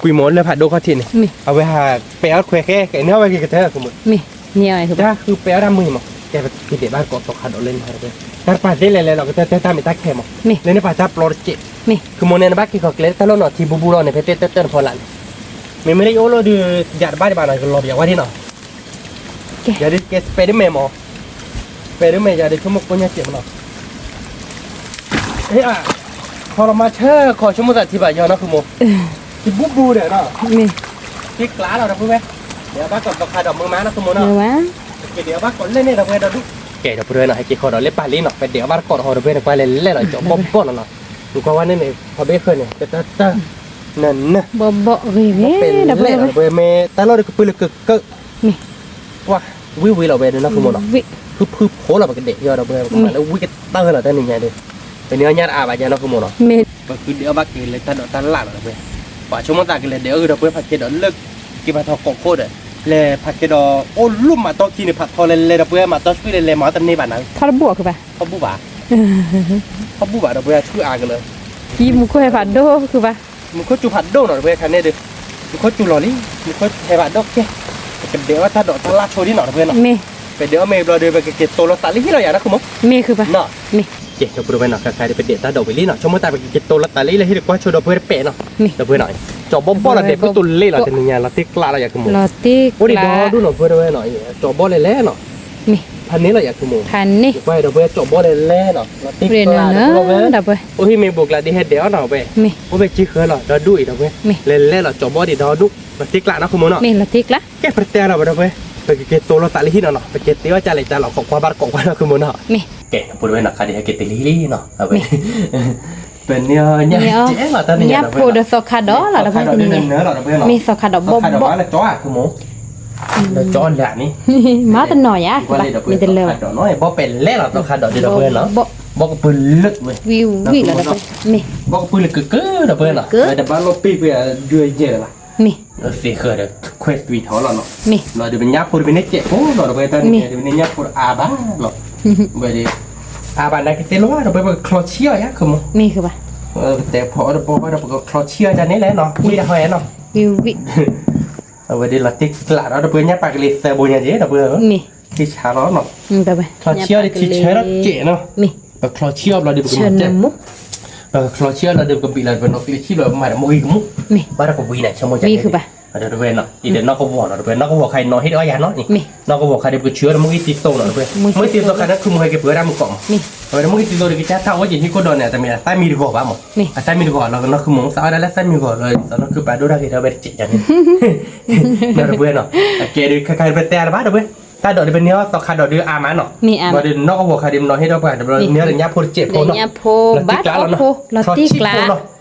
ยหมดเลยผัดโดข้อที่นี่ มี เอาไปหาเปียร์แควแค่เนื้อไปกินกระเทยสมมติ มีเนี่ยอะไรคือ จ้าคือเปียร์ดำมือมั้งแกไปกินเด็กบ้านกดตกขัดเล่นอะไรไปแต่ป่าที่เลยเราก็จะทำมีตาแคมมั้ง มี เล่นในป่าจ้าโปรเจกต์ มี คือโมเนนบ้ากินของเกล็ดตลอดที่บูบูรอเนี่ยเพชรเต้นพอลันไม่ได้โอ้เราดูหยาดบ้านบ้านอะไรก็รออย่างว่าที่เนาะอย่าได้เกสเปเดอร์แมนมั้งเปเดอร์แมนอย่าได้ชั่วโมงคนยังเจ็บมั้งเฮ้ยพอเรามาเชื่อขอชั่วโมงอธิบายย้อนนะคือโมที่บูบูเดี๋ยวเนาะ มี ที่กล้าเรานะพูดไหมเดี๋ยวบ้านกดตกขาดอกมือม้านะคือโม เดี๋ เนาะ ยววะ เดี๋ยวบ้านกดเล่นเนี่ยเราไปดูแกจะพูดเลยนะให้กี่คนเราเล่นปาลีเนาะไปเดี๋ยวบ้านกดเราไปไปเล่นเล่นเราจบบ๊อบก้อนเนาะดูก็ว่านี่เนี่ยพอเบ้เคยเนี่ยแต่นั่นนะ บ่เว้ย เป็น เดี๋ยว เล่นเว้ยเมแต่เราได้คือปืนก็ มี ว่าวิเราเว้ยนะคือโมเนาะ วิ คือโผล่เราเป็นเด็กเยอะเราเว้ยแล้ววิกเตอร์เราแต่หนึ่งไงดิเป็นเนื้อญาติอาบะญาติเราคือโมเนาะ มี ก็คือเดี๋ยวบ้านกินเลยตาหลังเราเว้ยป่าชั่วโมงตากินเลยเดี๋ยวเราเว้ยผัดเกดเลิกกินผัดทอโคตรเลยผัดเกดโอ้ลุ่มมาต้องกินผัดทอเลยเราเว้ยมาต้องช่วยเลยมาตอนนี้บ้านนั้น ทอดบวกคือป่ะ เขาบุบะ เขาพูดว่าเราเพื่อชื่ออากันเลย ยีมุคุให้ผัดโดคือปะ มึงเขาจูผัดโดหน่อยเพื่อคันนี้ดิมึงเขาจูหล่อนี่มึงเขาให้ผัดโดแค่เป็นเดี๋ยวว่าถ้าดอกถ้าลาโชว์นี่หน่อยเพื่อนเนาะ เม เป็นเดี๋ยวเมย์เราเดินไปเก็บตัวเราตัดลิ้นที่เราอยากนะคุณมั้ง เมคือปะ เนาะ เม เจ๊เราพูดไปหน่อยใครๆเป็นเด็ดตาดอกไปลิ้นเนาะชั่วโมงตาไปเก็บตัวเราตัดลิ้นเลยที่เด็กว่าโชว์ดอกเพื่อเป๊ะเนาะ เม เราเพื่อหน่อยจอบบ่เราเด็กเพื่อตุนเล่เราจะมีงานเราติ๊กลาเราอยากขโมย ลอติก โอ้ดิด ลา อดูหน่อยเพื่อด้วยหน่อยจอบบ่เลยแล้วเนาะ เม พันนี้เราอยากขโมย พันนี่ ไปเราเพื่อจอบบ่เลยแล้วเนาะเราติ๊ก เรียน ลา เนอะ เราเพื่อ ดับไป โอ้ยเมย์บอกเราได้เฮ็ดเดี๋ยวเนาะเว้ย เม โอ้ยจีเคยเราเราดูอีกเราเว้ย เม เล่นเล่นเราจอบบ่ดิดอดูเราติ๊กลานะคุณมั้งเนาะ เมลอติกละ แกประเดี๋ยวเราเว้ยไปเก็บตัวเราตัดลิ้นเนาะไปเก็บเตี้ยวจ่าเลยจ่าเราของความบ้านของความเราคือมั้งเนาะ เม แกพูดไว้หนักคดีให้เกติลี่เนาะเอาไปเป็นเนี่ยเนี่ยเจ๊มาตอนนี้ เนี่ยโพดสคาดอละดับไป นี่ นี่ เนื้อเราเพื่อนเนาะ มีสคาดอ บบ อ บบ ว่าแล้วจ้าคือหมูแล้วจ้าแหละนี่ มาแต่หน่อยอ่ะมีแต่เร็ว น้อยบ่เป็นเล่เราต้องคาดอกเดียวเพื่อนเนาะบ่ก็ปืนลึกเว้ย วิววิละดับไปเม บ่ก็ปืนลึกกึ๊ดเพื่อนเนาะแต่บ้านเราปีกไปเดือยเยอะละ เม เสียเคยเด้อเควสวีเท่าเราเนาะ เม เราเดี๋ยวเป็นยักษ์พูดเป็นเจ๊โอ้เราเดี๋ยวเป็นเดี๋ยวเป็นยักษ์พูดอาบ้าเนาะเว้ยดิอาบ้าได้ก็เสียแล้วว่าเราไปคลอเชียยักษ์คือหมู เมคือปะ แต่พอเราบอกว่าเราก็คลอเชียจะนี่แหละเนาะไม่ได้หอยเนาะ วิววิ เอาไว้ดีเราติ๊กหลาเราเพื่อนยัดปากเลยเซอร์บุญยัดเยอะเราเพื่อน เม ที่ชาล้อเนาะ ดับไป คลอเชียที่เชื้อเราเจ๋เนาะ เม แบบคลอเชียเราเดี๋ยว เชิญ เจ๋ มุก แบบคลอเชียเราเดี๋ยวก็บีเราเป็นนกที่ชื่อเราหมายถึงมุ้ยมุ้ เม บ้านเราก็วีเนี่ยชั่วโมงจัด มีคือปะ เดี๋ยวเพื่อนเนาะอีเดี๋ยวนอกก็บอกเนาะเพื่อนนอกก็บอกใครนอนให้ได้ยาเนาะนี่ มี นอกก็บอกใครเดี๋ยวก็เชื้อแล้วมุ้ยติดโตเนาะเพื่อน มุ้ย มุ้ยติดโตใครนั่นคือมุ้ยเก็บเพื่อได้มุ้งกล่อง มี เออมุ้ยติดโตเดี๋ยวจะถ้าว่าอย่างที่ก็โดนเนี่ยแต่มีใต้มีดีกว่าบ้างมั้ง มี ใต้มีดีกว่าเราก็นอกคือมุ้งสาวนั่นแหละใต้มีดีกว่าเลยตอนนั้นคือไปดูได้กี่เท่าไปเจ๋จังเดี๋ยวเพื่อนเนาะเกย์ใครไปแต่ละบ้านเดี๋ยวเพื่อนถ้าดอกเป็นเนื้อสกัดดอกเดืออามันเนาะ มีอา ว่าเดี๋ยวนอกก็บอกใครเดี๋ยวนอนให้ได้ป่ะเดี๋ยวเนื้อเดี๋ยวยับโพดเจ็บโพ เดี๋ยว เนาะ เนี่ยโพบัตโพลอติกละ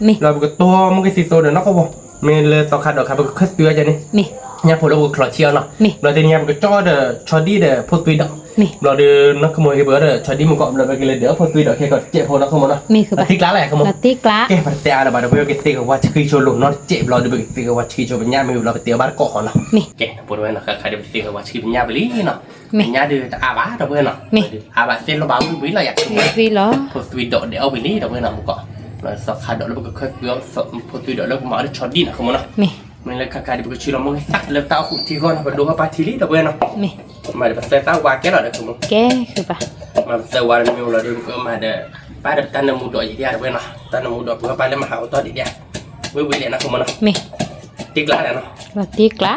มี เราก็ตัวมันก็สิโซเดี๋ยวนอกก็บอกมีเลยสกัดดอกครับก็คัดตัวจะนี่ มี เนี่ยพอเราคลอเชียเนาะ มี เราเดี๋ยวเนี่ยมันก็จ่อเดอชอดี้เดอพอตุยดอก มี เราเดี๋ยวนักขโมยเบอร์เดอชอดี้มันก็เราไปกินเลยเดี๋ยวพอตุยดอกแค่ก็เจ็บพอนักขโมยเนาะ มีคือปะ ติ๊กล้าแหละขโมย ลอติกละ แกพันเตียเราบ้านเราไปเตะกับว่าชีโชลุเนาะเจ็บเราเดี๋ยวไปเตะกับว่าชีโชเป็นญาติไม่อยู่เราไปเตะบ้านเกาะเนาะ มี แกปวดไว้เนาะใครเดี๋ยวไปเตะกับว่าชีเป็นญาติไปลีเนาะ มี เป็นญาติเดือดอาบ้าเราเพื่อนเนาะ มี อาบ้าเส้นเราบ้าวิ่งเราอยากขโมย วิเหรอ พอตุยดอกเดี๋ยวเอาไปลีเราเพื่อนเนาะมันก็เราสักขาดดอกแล้วมันก็ค่อยเกลือพอตุยดอกแล้วก็มาได้ชอดี้นะขโมยเนาะ มี มันเลยคาๆเดี๋ยวก็ชื่อเราไม่สักแล้วตาขุ่นที่ก่อนมาดูว่าปาทีลีเราเพื่อนเนาะ มี มาเดี๋ยวไปใส่ตาวาแกเราเดี๋ยวขโมย แกคือปะ มาใส่วาเราเดี๋ยวก็มาเดี๋ยวป้าเดี๋ยวตันน้ำมูดอกอย่างเดียวเราเพื่อนเนาะตันน้ำมูดอกเพื่อป้าเดี๋ยวมาหาตัวเดียววิ่งเลยนะขโมยเนาะ มี ติ๊กละเนาะ ลอติกละ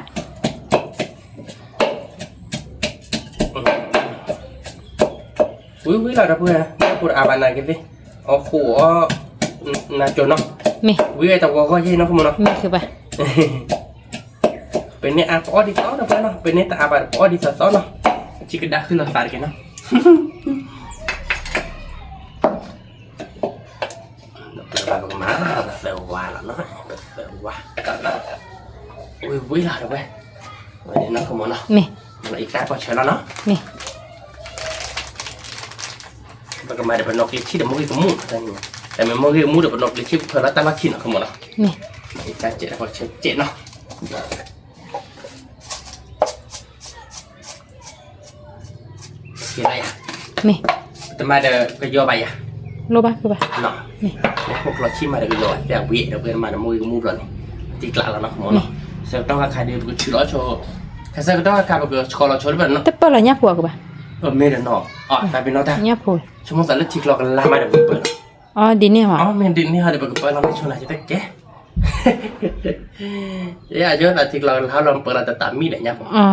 วิ่งเราเพื่อนพูดอาบานานกันสิอ๋อขู่อ๋อนาจนเนาะ มี วิ่งแต่ว่าก็ยัยเนาะขโมยเนาะ มีคือปะ เป็นเนี่ยอาปอดีซ้อนเนาะเพื่อนเนาะเป็นเนี่ยแต่อาบานปอดีซ้อนเนาะชิคกี้พายขึ้นเราสาดกันเนาะเราก็มาเซลวาแล้วเนาะเซลวาวิ่งเราเพื่อนวันนี้เนาะขโมยเนาะ มี อีกแค่พอเชิญแล้วเนาะ มี มันก็มาเดี๋ยวเป็นนกเลี้ยชีเดี๋ยวมันก็มุ่งแต่มันมุ่งเลี้ยมุ่งเดี๋ยวเป็นนกเลี้ยชีเพื่อรัตนขี้เนาะขโมยเนาะ มี อีกแค่เจ็ดพอเชิญเจ็ดเนาะกี่ไรอ่ะ มี แต่มาเดี๋ยวก็ย่อไปอ่ะ โลบะคือปะ เนาะ มี พวกเราชิมมาเดี๋ยวก็ย่อแต่วิ่งเดี๋ยวเพื่อนมาเดี๋ยวมุ่งเลยตีกลางแล้วเนาะขโมยเนาะเสร็จต้องหาใครเดี๋ยวก็ชิลล์โชว์แค่เสร็จก็ต้องหาใครแบบก็ชอเราโชว์ได้แบบเนาะ แต่เปิดละเนี่ยผัวคือปะ ไม่เดี๋ยวเนาะอ๋อแต่เป็นเนาะแต่ เนี่ยผัว ชั่วโมงแต่ละทีเราก็ลามาเดี๋ยวเปิด อ๋อดีเนี่ยหรอ อ๋อเมนดินนี่ฮะเดี๋ยวไปกับเราไม่ชวนอะไรจะได้แกya yo la tik la halo per la tata mi dah nyapa อ๋อ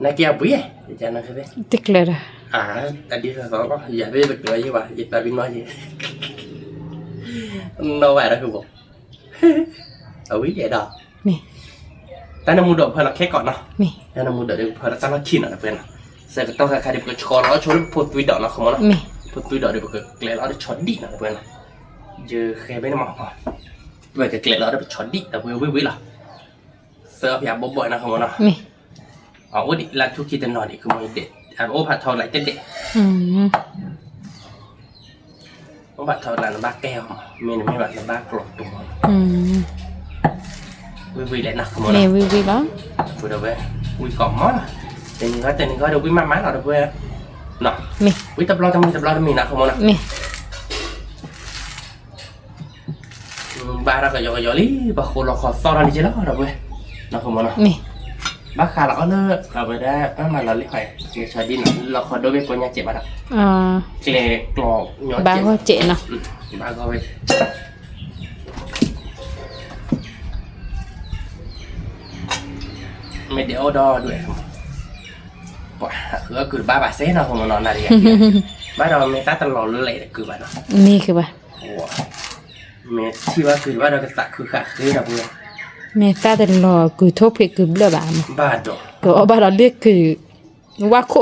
na kia bu ye jangan ke be ติกเลยอะ ah tadi saya tahu ya be betul aja bah ya tapi no aja no va dah ku awi ya dah มี แต่น้ำมูดเพื่อนเราแค่ก่อนเนาะ มี แต่น้ำมูดเดี๋ยวเพื่อนเราตั้งเราขี้หน่อยเพื่อนเสร็จก็ต้องใครเดี๋ยวก็ชอเราชวนพูดตุยดอกเนาะขโมยเนาะ มี พูดตุยดอกเดี๋ยวก็เกลียดเราได้ช็อตดีนะเพื่อนเจอใครไม่ได้มาพอเพื่อนก็เกลียดเราได้ช็อตดีแต่เพื่อนวิ่งล่ะเสื้อพี่อาบ่อยๆนะขโมยเนาะ มี อ๋อวันนี้ร้านทุกที่จะนอนนี่คือมันเด็ดโอ้ผัดทองไหลเด็ด อืม โอ้ผัดทองร้านบ้าแก้วเมนูไม่แบบบ้ากรอบตัว อืม วิ่งเลยนะขโมย มี นะ วิวแล้ว พูดเอาไว้วิ่งกล่อมมั้งแต่นี่ก็เดี๋ยววิ่งมาเดี๋ยวเพื่อน เนาะ มี วิตับเราจะมีนะเขาโมนะ มี บ้าเราก็ยอลี่บางคนเราขอซ้อนอะไรเจ้าเราเว้ยนะเขาโมนะ มี บ้าขาเราก็เลิกเราไปได้มาเราเลี้ยงไปเกชาดินเราขอดูไปปัญญาเจ็บมาละ เกลกรอกย้อน บาง เจ็บ ว่าเจเนาะ บ้าก็ไปไม่เดี๋ยวดอด้วยปะคือบ้าบาเซ่เนาะผมนอนนาฬิกาบ้าเราไม่ตัดตลอดเลยคือบ้าเนาะ มีคือป่ะ โอ้เมที่ว่าคือว่าเราจะตักคือขาคือนะเพื่อน แม่ตาแต่รอคือทบคือเบลบาม บ้าดอก ก็บ้านเราเรียกคือว่าโค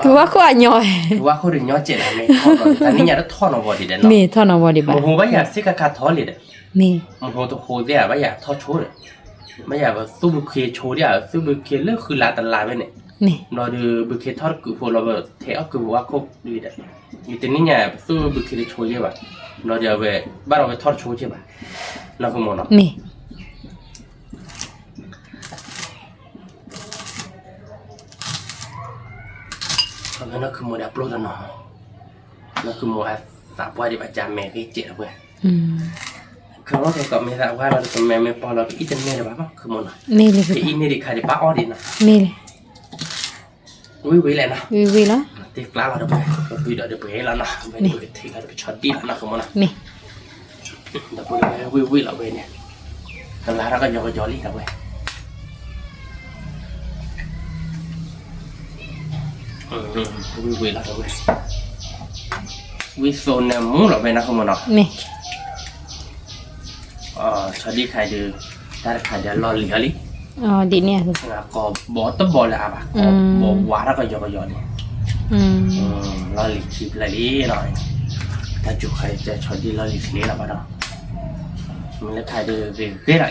คือว่าโคอ่ะย่อย ว่าเขาดึงย้อนเจ็บอะไรไม่ทอดแต่นี่อยากจะทอดเอาบอดีเด่นเนาะ มีเท่านั้นบ่ดี โม บ่ โหว่าอยากซิกาคาทอดเลยเด้ มี โมโหตัวโหเนี่ยว่าอยากทอดโชว์เลยไม่อยากว่าสู้บุเคโชว์เนี่ยสู้บุเคเลิกคือลาตลาดไปเนี่ย นี่ เราดูบุเคทอดคือพวกเราแบบเทเอาคือว่าเขาดีเด้มีแต่นี่เนี่ยสู้บุเคโชว์ใช่ป่ะเราจะไปบ้านเราไปทอดโชว์ใช่ป่ะเราคือโมเนาะ มี เพราะงั้นคือโมเดลโปรตัวน้องนั่นคือโมอาสาบว่าดีประจำแม่ที่เจ็บเว้ย คือว่าแต่ก็ไม่ทราบว่าเราจะแม่ไม่พอเราอีจะเมื่อไรบ้างคือโมเนาะ มีเลย ที่อีนี่ดิใครดิป้าอ้อดินะ มีเลย วิแหละนะ วิแล้ว ที่กล้าเราเดี๋ยวไปวิเดี๋ยวไปแล้วนะไปดูที่เราไปช็อตดีแล้วนะคือโมนะ มี เดี๋ยวไปวิเราไปเนี่ยแต่ละเราก็ยอลี่เราไปวิเราไปวิโซนเนี่ยมูเราไปนะคือโมนะ มี ช็อตดีใครดูถ้าใครเดี๋ยวรอเหลือลิ อ๋อดีเนี่ยคือ ก็บอกต้องบอกเลยอ่ะก็บอกว่าเราก็ยอเนี่ยเราหลีกคลิปอะไรนี่หน่อยถ้าจุใครจะช็อตดีเราหลีกนี้แล้วป่ะเนาะมันเลยใครดูเรื่องอะไร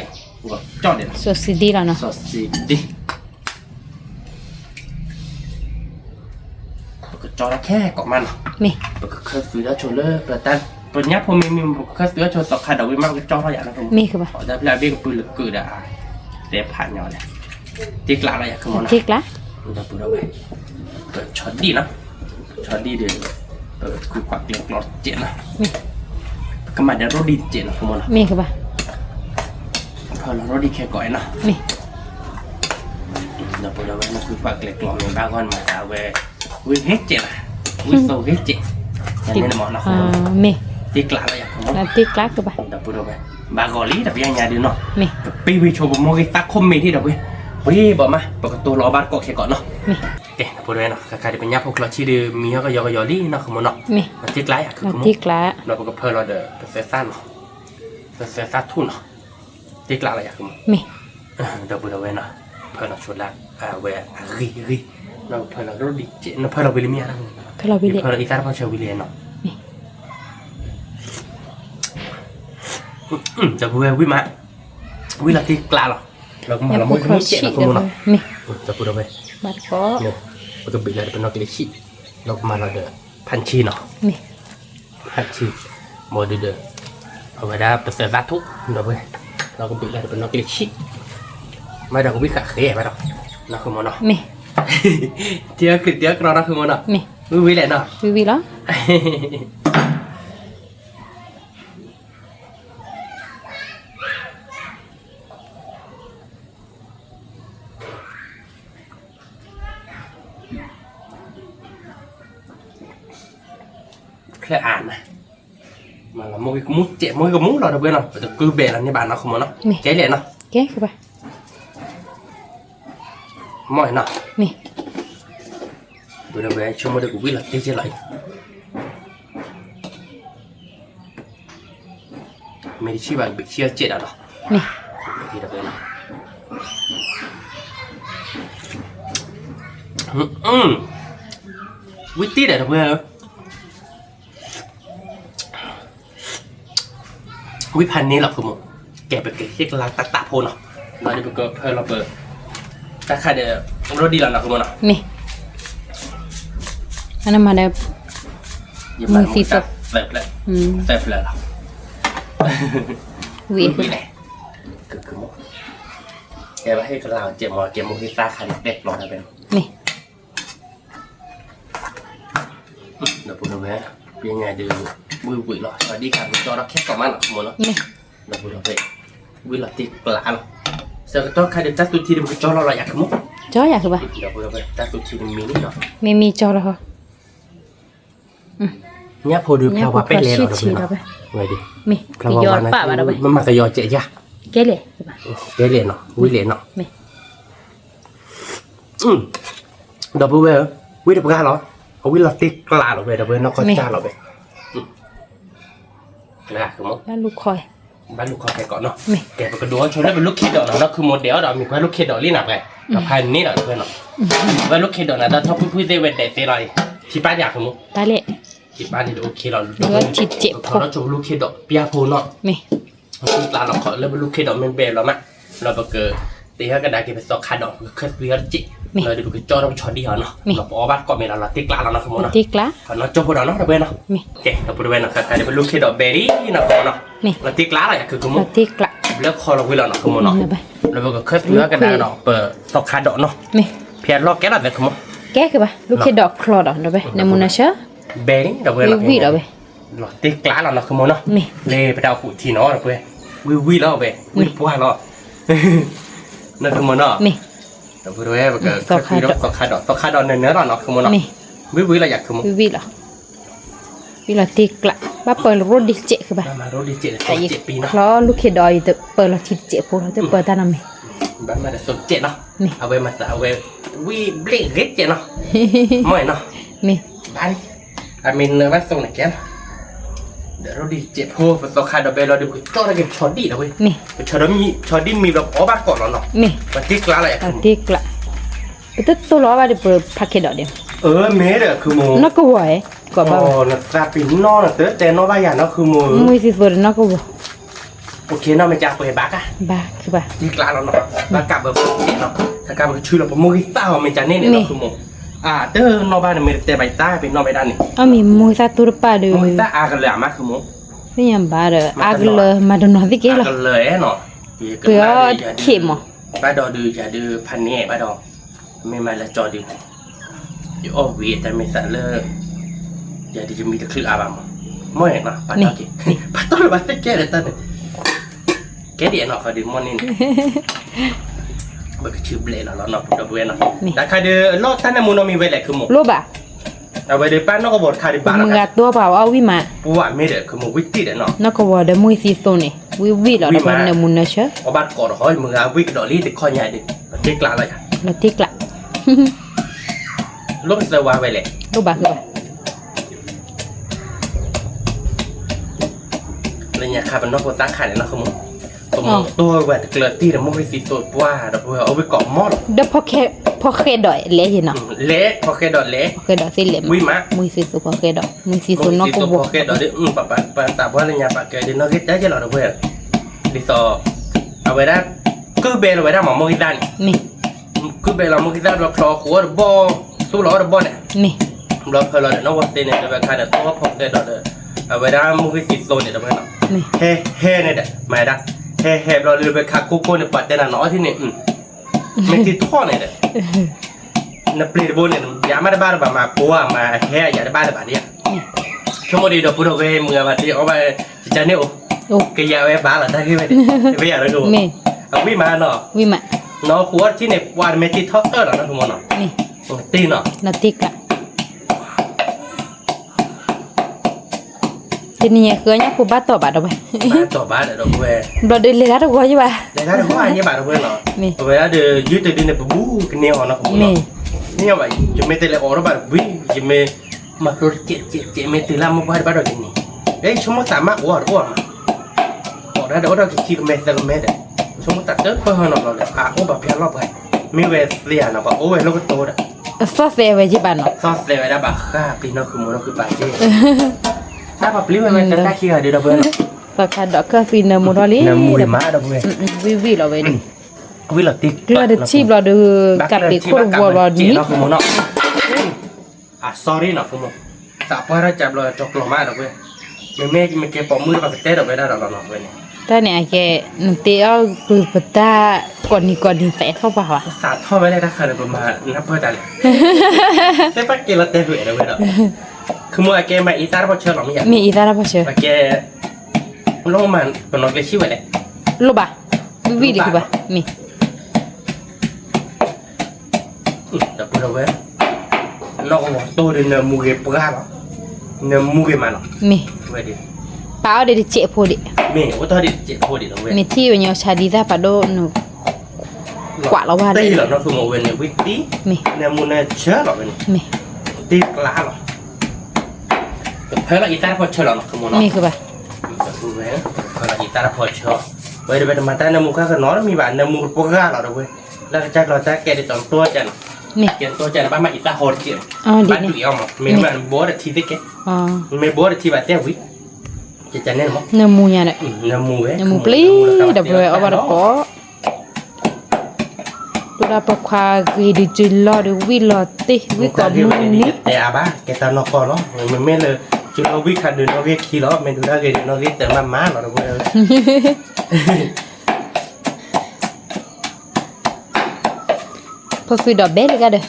ก็จอดเดี๋ยว สดสิดีแล้วเนาะ สดสิดิก็จอดแค่เกาะมัน มี ก็เคยซื้อแล้วโชว์เลยแต่ปัญญาผมมีเคยซื้อแล้วโชว์ต่อใครดอกวิมากก็จอดเท่าอย่างนั้นผม มีคือป่ะ แต่เวลาเบี้ยปืนหรือกืดอ่ะเดี๋ยวผ่านอย่างเลยตีกลางอะไรอย่างเงี้ยนะ ทิกละ เราพูดเอาไว้เปิดช็อตดีนะช็อตดีเดี๋ยวคุยกวักเลี้ยงกลอดเจ็ดนะ มี ก็มาเดี๋ยวรถดีเจ็ดนะคุณมอนะ มีคือป่ะ พอเรารถดีแค่ก่อยนะ มี เราพูดเอาไว้นะคุยกวักเลี้ยงกลอดในบ้านก่อนมาเอาไว้วิ่งเฮเจ็ดนะวิ่งโซ่เฮเจ็ดอย่างนี้นะหมอนะคุณมอนะ มี ตีกลางอะไรอย่างคุณมอ แล้ว นะ ทิกละคือป่ะ เราพูดเอาไว้บางกอลีแต่ยังไงดีเนาะ มี ปีวิโชว์บโมกิตักคมมีที่เดี๋ยววิบอกมาปกติรอบ้านเกาะแค่ก่อนเนาะ มี เอ๊ะพูดเลยเนาะใครจะเป็นญาติพวกเราชีดือมีเขาก็ยอลี่เนาะคุณมอนะ มี มันที่ไกลอ่ะคือ แล้ว คุณมอ ทิกละ เราก็เพิ่มเราเดอเซซ่าเนาะเซซ่าทุ่นเนาะที่กลางอะไรอย่างคือ มี เดาบุญเอาไว้เนาะเพิ่มเราชุดละเวรีเราเพิ่มเราโรดิเจเราเพิ่มเราวิลเมียนะ เพื่อเราวิเล เพิ่มเราอีสานเพิ่มเชลวิลเลียนเนาะจะบุญวิมาวิลาที่กลางหรอเราก็มาเราไม่รู้เจ็บนะคุณเนาะ มี จะพูดเอาไว้ บัดก็ เนี่ยมันก็บิดเลยเป็นนกเล็กชิเราก็มาเราเดอพันชีเนาะ มี พันชีโมเดลเอาไว้ได้เป็นเซซ่าทุกเราไปเราก็บิดเลยเป็นนกเล็กชิไม่เราก็วิ่งขาเขยไปหรอกนะคือมันเนาะ มี เตี้ยคือเตี้ยกรอนะคือมันเนาะ มี วิ่งเลยเนาะ วิแล้ว แค่อ่านนะมาละโมยก็มุดเจ็บโมยก็มุดเราเดี๋ยวเพื่อนเนาะแต่คือเบลล์นี่บ้านเนาะคือมันเนาะใจเลยเนาะ แก้คือป่ะ มอยเนาะ มี เดี๋ยวเพื่อนช่วยมาดูกูวิ่งละเจ๊เลยไม่ได้ชี้ว่าบิ๊กเชียร์เจ็ดอ่ะเนาะ มี ที่เดี๋ยวเพื่อนวิตตี้เดี๋ยวเพื่อนวิพันนี้เราคือมึงแกไปเก็บที่กลางตักตาโพนเนาะเราจะไปเกิดเพื่อเราเปิดแต่ใครเดี๋ยวรถดีแล้วนะคือมึงเนาะ มีอันนั้นมาได้ มือสีสด เสิร์ฟเลยเสิร์ฟเลยหรอ วิ วิไหนคือมึงแกไปให้กลางเจ็บหมอเจ็บมุกที่ตาขันเด็กรอได้เป็น มี แม่เป็นไงดูvui rồi rồi đi khám cho nó khép vào mắt một nó là vui rồi vui là tiệc lạ rồi giờ cho khai được tát tụi thì được cho nó là không chóอยากคือปะ là vui rồi tát tụi thì mini rồi มีจอแล้วเหรอ nhá phô được theo vào bên lề rồi người đi มีกี่ยอดป่ะมาแล้วไป mà cái giò chạy ra แกเลยคือปะ cái liền nó vui liền nó มี đập vui về vui đập ga nó vui là tiệc lạ rồi về đập về nó có cha rồi về là đúng không แล้วลูกคอย บ้านลูกคอแกก่อนเนาะ ไม่ แกไปกระโดดชนแล้วเป็นลูกคิดดอกเนาะคือโมเดลดอกมีความลูกคิดดอกลี่หนักไงกับพันนี่ดอกเพื่อนเนาะว่าลูกคิดดอกนะถ้าพูดได้เวทเด็ดเท่าไรที่บ้านอยากรู้ ตาเละ ที่บ้านนี่โอเคเรา เลือดชิดเจ็บ พอเราจบลูกคิดดอกเปียโพเนาะ มี ที่ตาเราขอแล้วเป็นลูกคิดดอกมันเบลเรามะเราไปเกิดตีให้กระดาษที่เป็นซอกขาดดอกคือเลือดจิเราดูกันจอเราชอดีเหรอเนาะเราบอกบ้านก่อนเมื่อเราติ๊กลาเราเนาะคือโมเนาะ ติกละ เราจบพวกเราเนาะเราเว้นเนาะ มี โอเคเราพูดเว้นเนาะใครจะเป็นลูกคิดดอกเบอร์รี่เนาะเนาะเราติ๊กลาอะไรคือคือโม แล้วติกละ แล้วคอเราคุยเราเนาะคือโมเนาะ เอาไป แล้วก็เคยเลือกกันได้เนาะเปิดตอกขาดเนาะ มี เพียรลอกแก้ได้คือมั้ง แกคือปะลูกเคดอกคลอดอ่ะเดี๋ยวไปในมุนาเชอ เบรนเราเว้ย วิวิแล้วไป หลอดตีกล้าเราเนาะคือมั้งเนาะ มี เล่ไปดาวขุดทีเนาะเราเว้ยวิแล้วเว้ยวิปัวเรานั่นคือมั้งเนาะ มี เราพูดเว้ยแบบตอกขาดเนื้อเราเนาะคือมั้งเนาะ มี วิเราอยากคือมั้ง วิวิแล้ววิแล้วติกละบ้าเปิดรถดิเจคือปะ มารถดีเจ แต่อีก 7 ปีเนาะ คลอลูกเคดอยจะเปิดรถทิเจพวกเราจะเปิดตานามี บ้านมาแต่สนเจเนาะ มี เอาไว้มาเอาไว้วิเบรกเฮ็ดเจเนาะไม่เนาะ มี บ้านอามินบ้านส่งไหนแกนเดี๋ยวเราดีเจ็บโพภาษาคาดเบลเราดูก็ได้กินช็อตดีนะเว้ย มี ช็อตมีช็อตดีมีแบบอ๋อบ้านก่อนเนาะ มี มันติ๊กล้าอะไร แล้วติกละแต่ตัวล้อว่าจะเปิดพาเคดอกเดียว เมเด้อคือโม นักก็ไหวก็บ้า น่ะซาปินนอน่ะแต่นอบ้านอย่างเนาะคือโม มือสิสุดนักก็ไหว โอเคเนาะไม่จ้าเปิดบักอะ บ้าคือปะ ติ๊กล้าเราเนาะบ้านกลับแบบเนาะถ้ากลับชื่อเราโมกิต้าไม่จ้าเน่เนาะคือโมเด้อนอบ้านเนี่ยมีแต่ใบต้าเป็นนอใบด้านนี่ เอามีมือซาตุรปาดู โมกิต้ากันเลยมากคือโม นี่ยังบ้าเลยอากเลยมาดูหน่อยสิเกล่ะ กันเลยเนาะ เพื่อเข็มอ่ะ บ้านดอดูอย่าดูพันนี่บ้านดอไม่มาละจอดูอยู่อ้อวีแต่ไม่สั่นเลยอย่าดีจะมีแต่คลื่นอาบามไม่เนาะปัดตอกิปัดตอเลยปัดแก่เลยตอนนี้แกเดียนเนาะเขาดูมอนินมันก็ชื่อเบลล์เนาะเนาะดับเบิลเนาะแต่ใครดูโลดท่านในมูนมีเวลาคือหมู รูปอ่ะ เอาไว้ดูป้านนอกบทใครดูป้าน มือ นะ ตัวเปล่าเอาวิมา ปัวไม่เด้อคือหมูวิจิตเนาะ นักก็ว่าเดมือสีโซนี่วิแล้วเราเป็นมุนนะเชอ เอาบ้านก่อนเขามือเอาวิกดอลลี่ติดข้อใหญ่ดิเจ๊กลาอะไรอ่ะ แล้วติกละ ลบเซวาไปเลย รูปอ่ะคือ อะไรเงี้ยค่ะมันนอกคนตั้งขายเลยนะคือหมูตัวแหวนเกลือตีแต่โมกิสิตัวว่าดับเบิลเอาไปกรอบหม้อ เดี๋ยวพอเคดอยเละเนาะ เละพอแค่ดอดเละ พอเคดอยสิเละมือสีสุพอเคดอยมือสีสุนักก็ ตัว ว่า พอแค่ดอดดิปะตาว่าอะไรเงี้ยปะเกยดินอกเกยจะหล่อดับเบิลดิซอเอาไว้ได้คือเบลเอาไว้ได้หมอโมกิด้าน นี่ คือเบลเราโมกิด้านเราคลอขัวดับบอสู้ล้อดับบอเนี่ย นี่ เราเคยเราเนี่ยนวัตเตเนี่ยเราขายเนี่ยตัวพอแค่ดอดเอาไว้ได้โมกิสิโซเนี่ยดับเบิลเนาะ นี่ เฮ้เนี่ยเด็ดไม่ได้เฮ้เราเลยไปคักโก้เนี่ยปัดแต่น่ะน้อยที่เนี่ยไม่ติดท่อเนี่ยเด็ดนับเปลี่ยนบนเนี่ยยาไม่ได้บ้านแบบมาปัวมาเฮ้ยาได้บ้านแบบนี้ชั่วโมงเดียวพูดเอาไว้เมื่อวันที่เอาไปจะเนี่ยโอ้ก็ยาไว้บ้านหรอได้ขึ้นไปดิไม่อยากเลยดูเอาวิ่งมาเนาะ วิมา น้องขวดที่เนี่ยวันไม่ติดท่อเตอร์หรอนะทุกคนเนาะ นี่ ตีเนาะ แล้วติกละทีนี้คือเนี่ยผู้บ้าต่อบาดเอาไป ต่อบ้านเดี๋ยวเราเว้ย เราเดินเลยนะทุกคนใช่ป่ะ เดี๋ยวถ้าเราว่าเนี่ยบ้านเราเว้ยเนาะเอาไว้เดี๋ยวยืดตัวดินเนี่ยปุ๊บกันเนี่ยเนาะผมเนาะนี่เอาไว้จะไม่ติดเลยออกแล้วแบบวิ่งจะไม่มาตัวเจ็บไม่ติดละมุกบ้านเราจริงนี่เอ้ยชั่วโมงสามารถอ้วนมาออกได้เดี๋ยวเราจะคิดกันเมตรละเมตรชั่วโมงตัดเติร์ดเพิ่มหน่อยเราเลยโอ้แบบเพี้ยนรอบไปมีเวสเลียนะแบบโอ้ยเราก็โตอ่ะ ซอสเซไว้ที่บ้านเนาะ ซอสเซไว้ได้แบบข้าปีนเราคือมันเราคือปาเจ้ถ้าแบบลิ้วมันจะได้ขี้อะไรเดี๋ยวเราเบื่อ ปากกาดอกก็ฟินมูดอลี่ น้ำมูลมาเราเบื่อ วิเราไว้ดิ วิลติก เกลือเดชีบเราดูกับเด็กคนวัวเรานี้ เนาะคือมันเนาะsorry เนาะคือมันสับว่าเราจับเราจกลงมาเราเบื่อไม่เก็บปอมือแบบเตะเราไปได้เราเนาะเบื่อเนี่ย แต่เนี่ยแกนั่นเตี้ยคือปตาก่อนนี้แต่เข้าป่าวะ สาดท่อไม่ได้ถ้าใครประมาณนับเพื่อแต่เลยได้ปักเกลือเตะเบื่อเราเบื่อเนาะ คือมัวแกมาอีตาพอเชิญหรอไม่อยาก มีอีตาราพอเชอ แกลงมันเป็นนกเลี้ยชิวเลย ลูบะวิดีคือปะมี แต่พูดเอาไว้นกตัวเดินมูเกปลาหรอเนื้อมูเกมันหรอ มี ไว้ดิ ป้าเอาเดี๋ยวเจ็บพอดี มีว่าตัวดิเจ็บพอดีเอาไว้ มีที่วันยอชาดีตาปาโดหนูกว่าเราว่าได้ ตีหรอเราคือมาเว้นเนี่ยวิตี มี เนื้อมูเนื้อเชื้อหรอเป็น มี ตีปลาหรอเฮ้ยเราอีตาพอเชิญหรอคือมัน มีคือปะ ดูไว้เราอีตาพอเชิญไว้เดี๋ยวไปทำมาแต่เนื้อมูข้าก็น้อยมีบ้านเนื้อมูปลาหรอด้วยแล้วจากเราจะแกได้จอมตัวจัน มี เกี่ยนตัวจันบ้านมาอีตาโหดเกี่ย อ๋อดี บ้าน นี่ จุ๋ยเอามาไม่มันบัวแต่ทีที่แก อ๋อ ไม่บัวแต่ทีแบบเต้วิจะเนี่ยมั้ง เนื้อมูเนี่ยแหละ เนื้อมูเว้ย เนื้อมูปลีดับเลยเอาบาร์ก็ตัวดาปะควากีดิจิลอดูวิลอติวิกอมูนี่ แต่อาบ้าแกตามนกก่อนเนาะมันไม่เลยจุดเอาวิคันเดินเอาวิขี่ล้อไม่ดูได้เลยเอาวิแต่มาม้าเนาะเว้ย พอฟิดอกเบลก็เด้อ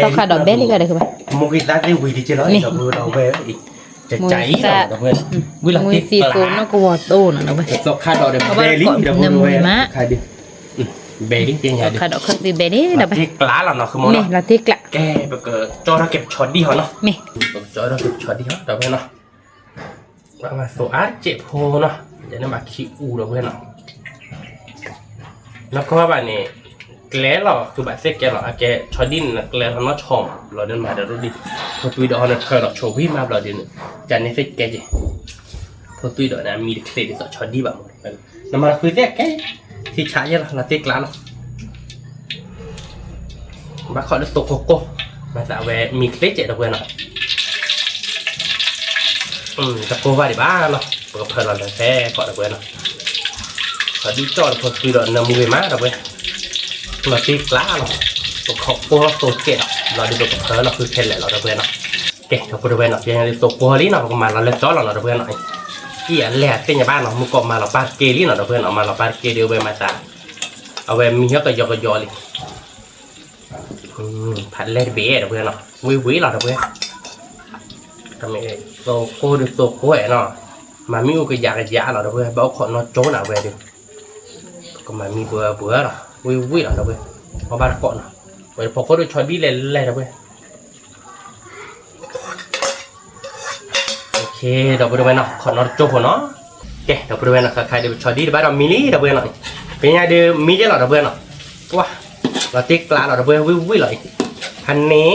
ต้องขาดอกเบลก็เด้อคือปะ มูกิตาได้วิดีเจล้อเราเว้ยเราเว้ยอีกจะใจเราเว้ยวิลา มู ติด ซี ป โฟ ลา นก็วอโตนะนะเว้ย สกขาดอกเดเบลลี่เดี๋ยวเว้ยใครดิเบลลี่เป็นไงดิ ขาดอกคือเบลนี่ดับไป ติดปลาเราเนาะคือมัน นี่ละติกละ แกแบบจอเราเก็บช็อตดีเหรอเนาะ มี จอเราเก็บช็อตดีเหรอเราเว้ยเนาะมาโซอาร์เจ็บโพเนาะเดี๋ยวนี้มาขี้อูเราเว้ยเนาะแล้วก็แบบนี้แกลเราคือแบบเซ็กแกเราแกชอดินแกลเขาเนาะชอมเราเดินมาเดี๋ยวเราดิพอตุยดอกเนี่ยเธอเราโชว์วิ่งมาเราเดินจานนี้เซ็กแกจีพอตุยดอกนะมีเครดิตชอดีแบบมันน้ำมันคุยเซ็กแกที่ใช้ยังเราเซ็กล้านเราบ้าขอเลือกตัวโกโก้มาแต่เวมีเครดิตเราเว้ยเนาะจะโกว่าดิบ้าเนาะเปิดเพลินเราเลยแค่ก่อนเราเว้ยเนาะพอดีจอดพอตุยดอกเนี่ยมือมาเราเว้ยเราตีกล้าเนาะตัวเขาพวกตัวเกะเราดูตัวเธอเราคือเทนแหละเราเพื่อนเนาะเกะเราพูดเพื่อนเนาะยังตัวโกลี่เนาะประมาณเราเล่นจ้อเราเพื่อนเนาะที่อันแรกเป็นอย่างบ้านเนาะมุกออกมาเราปาเกลี่เนาะเพื่อนออกมาเราปาเกลี่เวมาตาเอาเวมีเยอะก็ยอกยอเลยผัดเล่เบ้เพื่อนเนาะวิเราเพื่อนทำไมตัวโกดูตัวโกเนาะมามีอุกยากเราเพื่อนบอกขอนอโจ้หนาเวดิก็มามีเบื่อเนาะวิเราเว้ยพอบาร์ก่อนเว้ยพอเขาดูชอดี้เล่นนะเว้ยโอเคเดี๋ยวไปดูไปเนาะขอนอโจ้หัวเนาะโอเคเดี๋ยวไปดูไปเนาะใครดูชอดี้บ้านเรามินิเดี๋ยวไปเนาะเป็นยังไงดูมินิเราเดี๋ยวไปเนาะว้าเราติ๊กปลาเราเดี๋ยวไปวิเลยพันนี้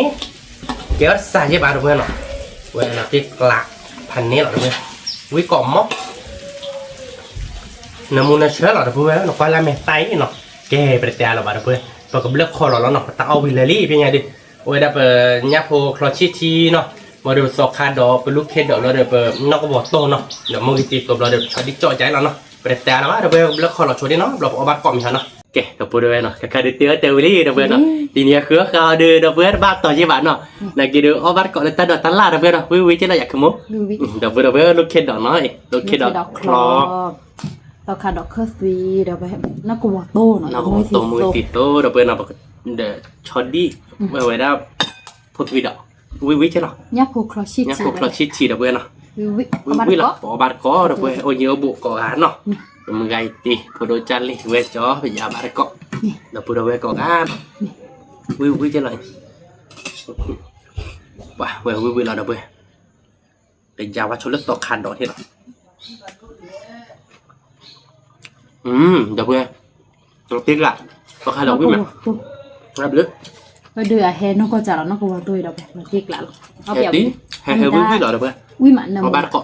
เกี่ยวสายเย็บบ้านเดี๋ยวไปเนาะเว้ยเราติ๊กปลาพันนี้เราเดี๋ยวไปวิกอมม็อกน้ำมันเชื้อเราเดี๋ยวไปเนาะก็ละเมตไตเนาะแกไปเตะเราบ้างเพื่อนปกติเลือกคอเราเนาะแต่เอาวิลลี่เป็นไงดิโอ้ยได้เปิดยับโพคลอชิทีเนาะมาดูสอกคาดอเป็นลูกเคดเราเดี๋ยวเปิดนอกบอโตเนาะเดี๋ยวมองตีตัวเราเดี๋ยวชอดิจ่อใจเราเนาะไปเตะเราบ้างเดี๋ยวเปิดเลือกคอเราชวนดิเนาะเราเอาบ้านก่อนมีเนาะแกเดี๋ยวพูดด้วยเนาะแค่เดี๋ยวเตะวิลลี่เดี๋ยวเปิดเนาะทีนี้คือเขาเดี๋ยวเปิดบ้านต่อยี่บ้านเนาะนักกีฬาเอาบ้านก่อนแล้วตัดดอกตัดลาเดี๋ยวเปิดเนาะวิจะเราอยากขโมยเดี๋ยวเปิดลูกเคดดอกเนาะลูกเคดดอกคลอเราขาดดอกเคอร์ซีเดี๋ยวไปนักกวาโตหน่อย nó có tổ mùi thịt tô đặc biệt là để cho đi bởi vậy đó phút video quý chứ nào ยักษ์โพคลอชิต nhắc cuộc là chít chỉ đặc biệt nào วิ quý là bỏ bát có đặc biệt ôi nhớ bộ có án nào mình gầy thì phụ đồ chăn đi về chó phải giả bát có đặc biệt đặc biệt có án quý chứ này và về quý là đặc biệt để giao vào chỗ lớp tọt khăn đó thế nào đặc biệt đầu tiên là có hai đầu quý mà ngáp lứt ไปเดือแฮนก็จะแล้วนักกวาโตเดี๋ยวไปมาติ๊กละเอาเปรียบ tí hay hay quý là đặc biệt วิมันน có bát có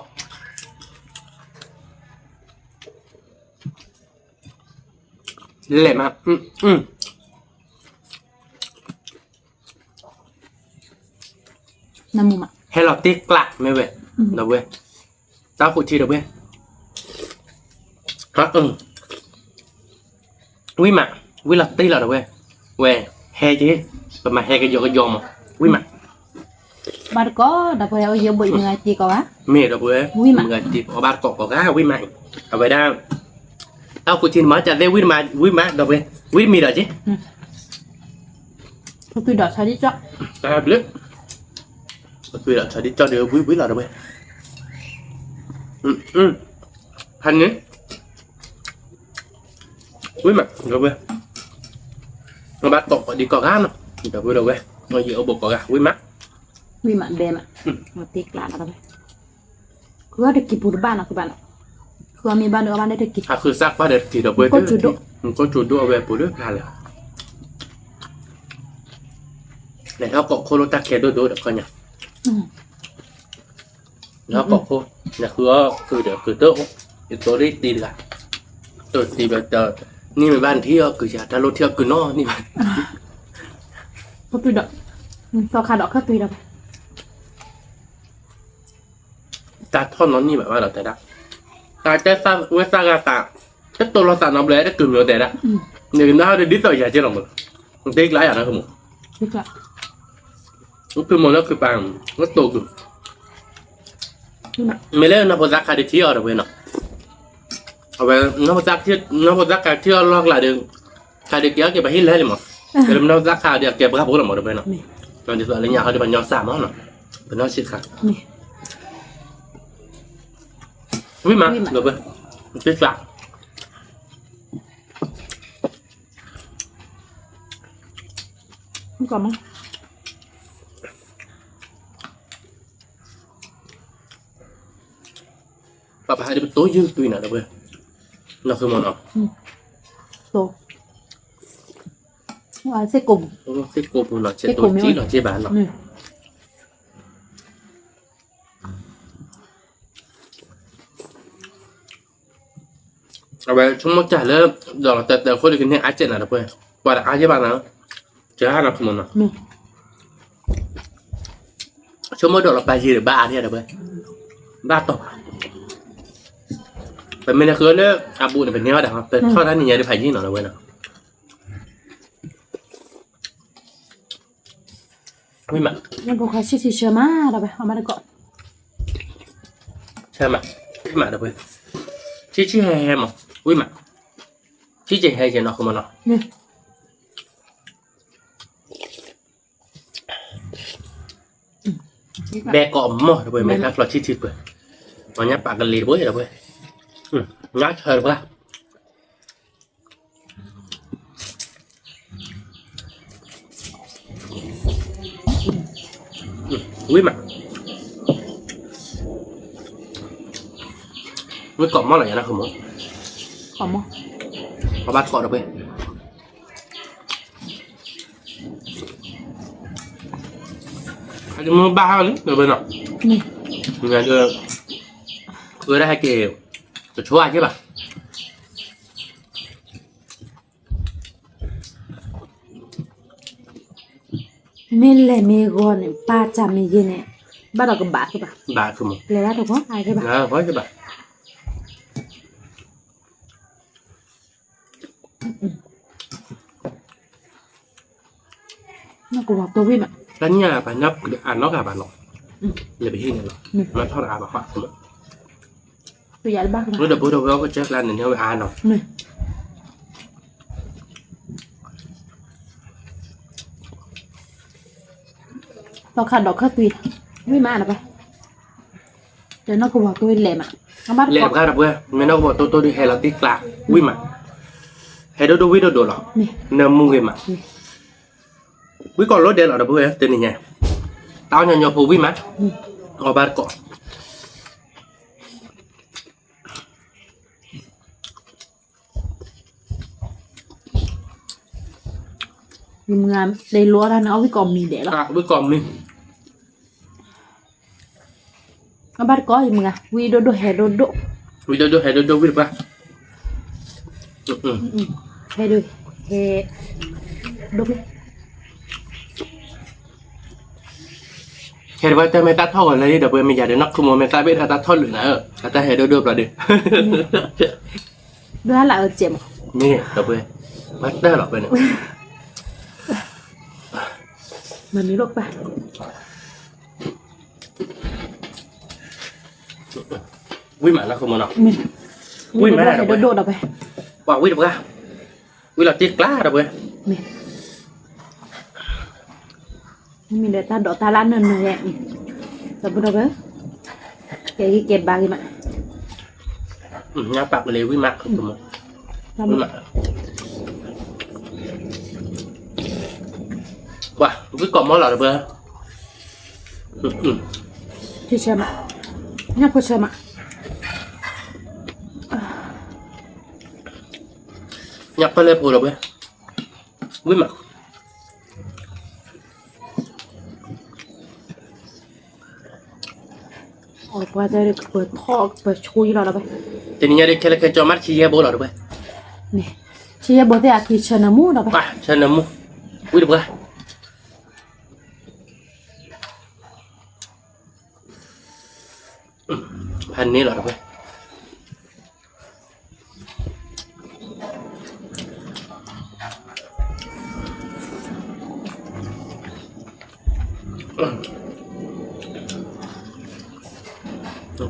เละมากน้ำมุมอ่ะ ให้เราติ๊กกลักไม่เว้ยเดี๋ยวเว้ยตาขุดทีเดี๋ยวเว้ยฮะวิมาวิเราติ๊กเราเดี๋ยวเว้ยเว้ยแฮจีประมาณแฮกันโยกันโยมวิมา บาร์ก็ดับไปเอาเยอะบ่อยเมื่อจีก็วะ เมย์เดี๋ยวเว้ยเงินจีบเอาบาร์กอกก็วิมาเอาไว้ได้ตาขุดทีมาจะได้วิมาเดี๋ยวเว้ยวิมีเดี๋ยวจี พวกคือดอกชาดิจ้ะ ตาบลึก Vì là sẽ đi cho điều quý là đâu vậy. Hành nhé. Quý mà đâu vậy. Nó bắt cọc đi cỏ gan nào. Thì đâu đâu vậy. Nó giữ bộ cỏ gà quý mắt. Quý mà đêm ạ. Nó tiếc lạ đâu vậy. Cứ ada kipu depan aku bạn. Cứ mi ban ở ban đây thì kip. Aku sak pada thì đâu vậy. Có chủ độ. Có chủ độ về bộ nước là. Này nó cọc khô ta kẹt đôi được coi nhỉ. Nó cọc khô. Là cứ được cứ tốt. Thì tôi đi đi được. Tôi thì bây giờนี่มันบ้านเที่ยวคือจะถ้ารถเที่ยวคือนอกนี่มัน Có tùy đậm. Sao khá đỏ khá tùy đậm. ตาท่อนนั้นนี่แบบว่าเราแต่ละตาเจ้าซ่าเวซ่ากาตาถ้าตัวเราสั่นน้ำแร่ได้กึ่งเราแต่ละเนี่ยน่าจะดิสต่อยใหญ่เจ้าหรอกมันเด็กหลายอย่างนะคือหมู Tiếc lạ. มันคือหมูแล้วคือปังก็โตกึ่ง Nhưng mà ไม่เล่นนับภาษาคาดิเที่ยวหรอกเว้ยเนาะเอาไปนับภาษาเที่ยวนับภาษาการเที่ยวลอกหลายเดือนคาดิเกี่ยวเก็บไปให้เลยมั้งแต่นับภาษาคาเดียวเก็บไปครับพวกเราหมดเลยเนาะ Nè. ตอนที่ส่วนอะไรอย่างเขาจะเป็นยอดสามมั้งเนาะเป็นยอดชิดค่ะ Nè. วิ่งมาเดี๋ยวไปชิดค่ะ Không còn không? Bà hai đứa tối dư tùy nào đâu vậy nóคือมันอ่ะ Tổ. Sẽ cùng. cái cô phụ nó Cái chế cô tôi mới chỉ ơi. nó chế bán nó Nè. à vậy chúng nó trả lời rồi là từ khối cái này ai chết nào đâu vậy và là ai chế bán nào chế hai nó không nó Nè. chúng mới được là bài gì để ba đi đâu vậy ba tổ vậy mình là khứa nữa à bụi này phải nhớ được không từ sau đó nhìn để phải gì nó đâu vậy nào Quý mà Nhưng cô khá xí xí má đâu vậy? Họ má được gọi. Sao mà Quý mà đâu vậy Chí hè mà Quý mà Chí hè thì nó không mà nó Nè. Bé có mỏ đâu vậy mẹ các loại chí vậy mà nhát bạc gần lì bối đâu vậy nhát hơi đâu Quý mà Quý cọ món này nó không muốn Còn không? Có bát cọ đâu vậy Hãy mua ba nữa rồi bên nào Nè. Người đưa Vừa đây hai kiểu Rồi chú ai chứ bà Mình là mê gòn này, ba chà mê ghi này. Bắt đầu cầm bát cơ bà. Bà không muốn Lấy ra được không? Ai cái bà? Đó, có chứ bà Nó cũng học tôi với mà. Cái nhà bà nhấp nó cả bà nó Là bị hình này nó Nó thoát bà khoác không ạ Tôi dạy bác Nó mà. đập bố đâu có chết lan này theo ai nó Nè. Tao khăn đỏ khăn tùy. Với mà là bà. Để nó cũng học tôi lẻ mà. Nó bắt Lẹ con. ra đập bữa Mẹ nó bảo tôi đi hè là tiếc lạc Quý mà Hè đâu quý đâu đồ lọ Nè. Nè mua người mà Nè. Quý còn lốt đen ở đập bữa tên này nha Tao nhỏ phụ quý mà Ở bát cọ Nhưng mà đây lúa ra nó với còn mì để đó. À quý còn mình Nó bắt có gì mà. Vì đô đô hè đô đô. Quý đâu hè đâu quý được ba Hè đôi. Hè. Đô đi. Hè vậy ta mẹ ta thôi là đi đập bữa mình giờ để nó không muốn mẹ ta biết là ta thôi lửa nữa ta hè đâu được là đi Đưa lại ở chém. Nè đập bữa Bắt đá lọ bên này Mà miếng lột bà. Quý mà nó không muốn nó Mình. Ui, má đô đập đô đọc này. Wow quý đập ra Quý là tiếc lá đập bữa Mình để ta đỏ ta lan nền này. Sabun apa? Kayak bagi mak. Nyapa beli wih mak ketemu. Wih mak. Wah, wih kok mau lah bơ. Bisa mak. Nyapa sama. Nyapa lep udah bơ. Wih mak. Qua đây vừa thọ vừa chui vào đó vậy. Jadinya dia kira kira cuma cia bola bơ. Nè, chia bố thế thì chờ nó mua đó vậy. Wah, saya nemu. Wih bơ. Pan ni lah bơ.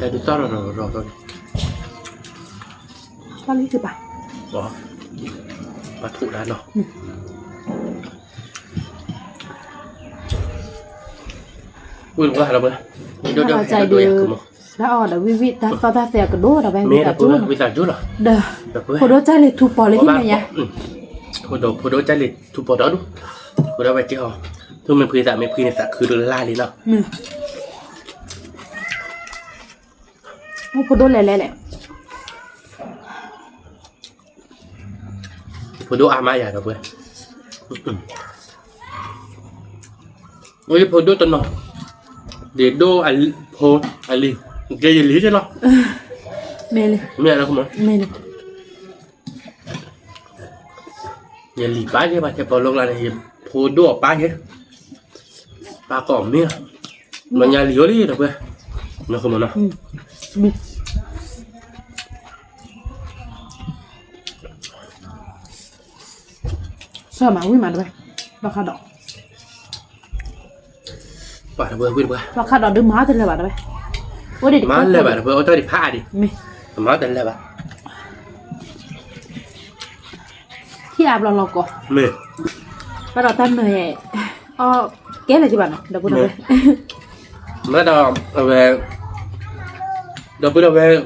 Cái đó rồi. Có lý chưa bà? Đó. Bà thụ đá nó. Ui đúng rồi bơ. Đưa Nó chạy được. Đã đã vi ta sao ta sẽ cái đố đó vậy? Mẹ đã bơ, bây giờ chút rồi. Đờ. Cô đố chạy lên thu bỏ lên thế này nhá. Cô đố chạy lên thu bỏ đó đúng. Cô đố vậy chứ hả? Thôi mình quy này sẽ cứ đưa la đi nào. Cô đố lẹ. Cô đố ama ya đó bơ. Ôi cô đố tên nào? Để đố Ali cái gì lý chứ nó? Mẹ nó không nói. Mẹ này. Nhà lì bá chứ bà, bỏ lúc này cô đố bá chứ. Bà cỏm mía. Mà nhà lì lý đó bơ. Nó không nói. Sao mà quý mà vậy? Bà khá đỏ. Bà bơ quên bơ. Bà khá đỏ đứa má tên là bà vậy. Ôi để Má lên bà bơ, ô tôi đi phá đi. Mẹ. Má tên là bà. Khi ạp lò cổ. Mẹ. Bà đỏ tên này. Kế là gì bà nào? Đọc bữa đâu vậy? Má đỏ về. Đọc bữa đâu về.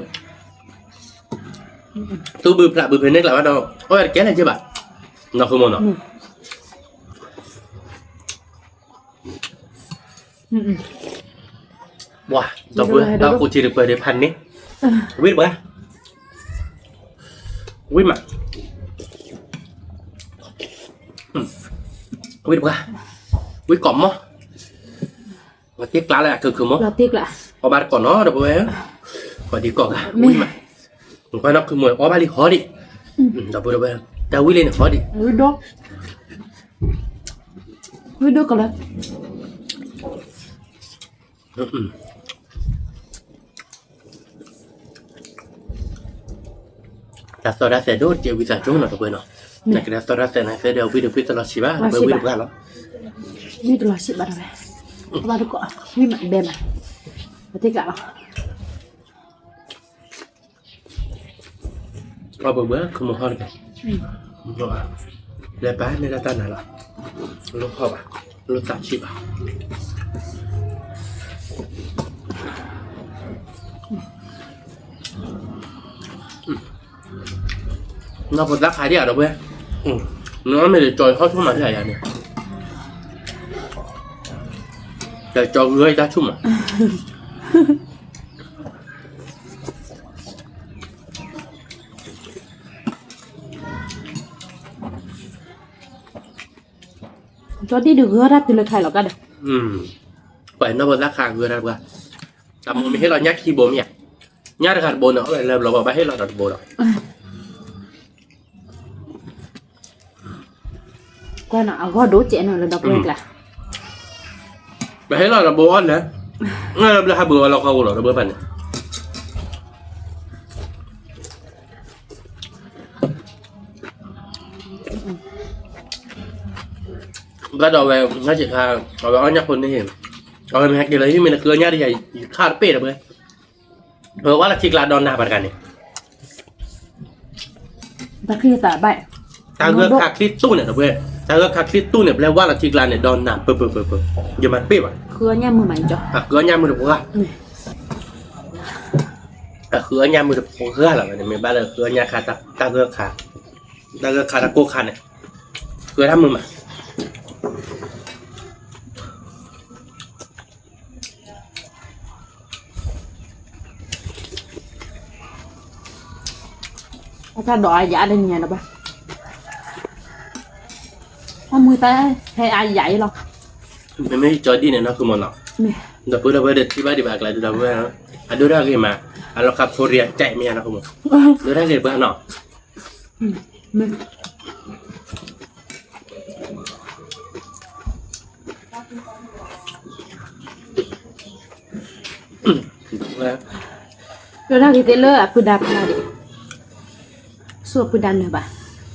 Tôi bự phê nếch là bắt đầu. Ôi kéo này chứ bà. Nó không muốn nó. Wow, đọc bữa tao cũng chỉ được về đểพัน ní. Biết bữa. Biết mà. Biết bữa. Biết cọm á. Mà tiếc lá là cực mó. Là tiếc lại. Có ba còn nó được bữa. Còn đi cọm à. Biết mà. Qua nó cứ mồi có ba đi khó đi. Đọc bữa bữa. Tao quý lên là khó đi. Quý đốt còn lên. Restaurante đốt chỉ vì sao chúng nó được bữa nào. Này cái restaurante này sẽ đều biết là chỉ ba, biết được ra nó. Biết là chị bà đâu vậy? Bà được gọi. Quý mặn bè mà. Bà thích gạo. Qua bữa không một hơn kìa. Rồi. Lại bán nên ra tan này là. Lúc họp à? Lúc tạm chịu à? Nó còn rác khái đi à đâu bê? Nó mới để trồi khó chung mà thế này à nè. Để cho người ra chung mà. Cho đi được gỡ ra từ lời khai lọc ra được. Vậy nó còn rác khái gỡ ra được. Tạm một mình hết là nhắc khi bố mẹ. Nhắc ra bố nó lại làm là bảo hết là đặt bố đó. Qua nào gõ đố trẻ nào là đọc lên là. Bà hết là bố ăn đấy. Là hai bữa là không rồi, bữa phần này. Bắt đầu về nó chỉ là ở nhắcคนนี่เอาไปแฮกเลยที่มันเกลือเนี่ยดิคาดเป็ดอ่ะเว้ยว่าละทิกลาดอนหน้าปานกันนี่ Ta kia tả bậy. Ta gưa khạcที่ตู้เนี่ยเว้ย ถ้าก็คักที่ตู้เนี่ยแปลว่าละทีกลานเนี่ยดอนหนาเปิบอย่ามันเป๊ะว่ะ คือเนี่ยมือใหม่จ้ะ คืออันยามือเด็กว่าคืออันยามือเด็กเพื่อหรอเนี่ยไม่บ้าเลยคืออันยาขาตาเกลือขาตาเกลือขาตะโกขาเนี่ยคือทำมือมา ถ้าดอยgiả đây nhà đâu ba không người ta hay ai dạy đâu ไม่จอดีเนี่ยนะคือมันหรอก mẹ เดี๋ยวพูดเอาไว้เด็ดที่บ้านดีบากเลยดูเอาไว้นะดูได้กี่มาเราขับโซเรียใจเมียนะคุณมึงดูได้กี่เพื่อนเนาะ mẹ ว่า rồi đó thì tên lơ à pudap là đi xua pudan nữa bà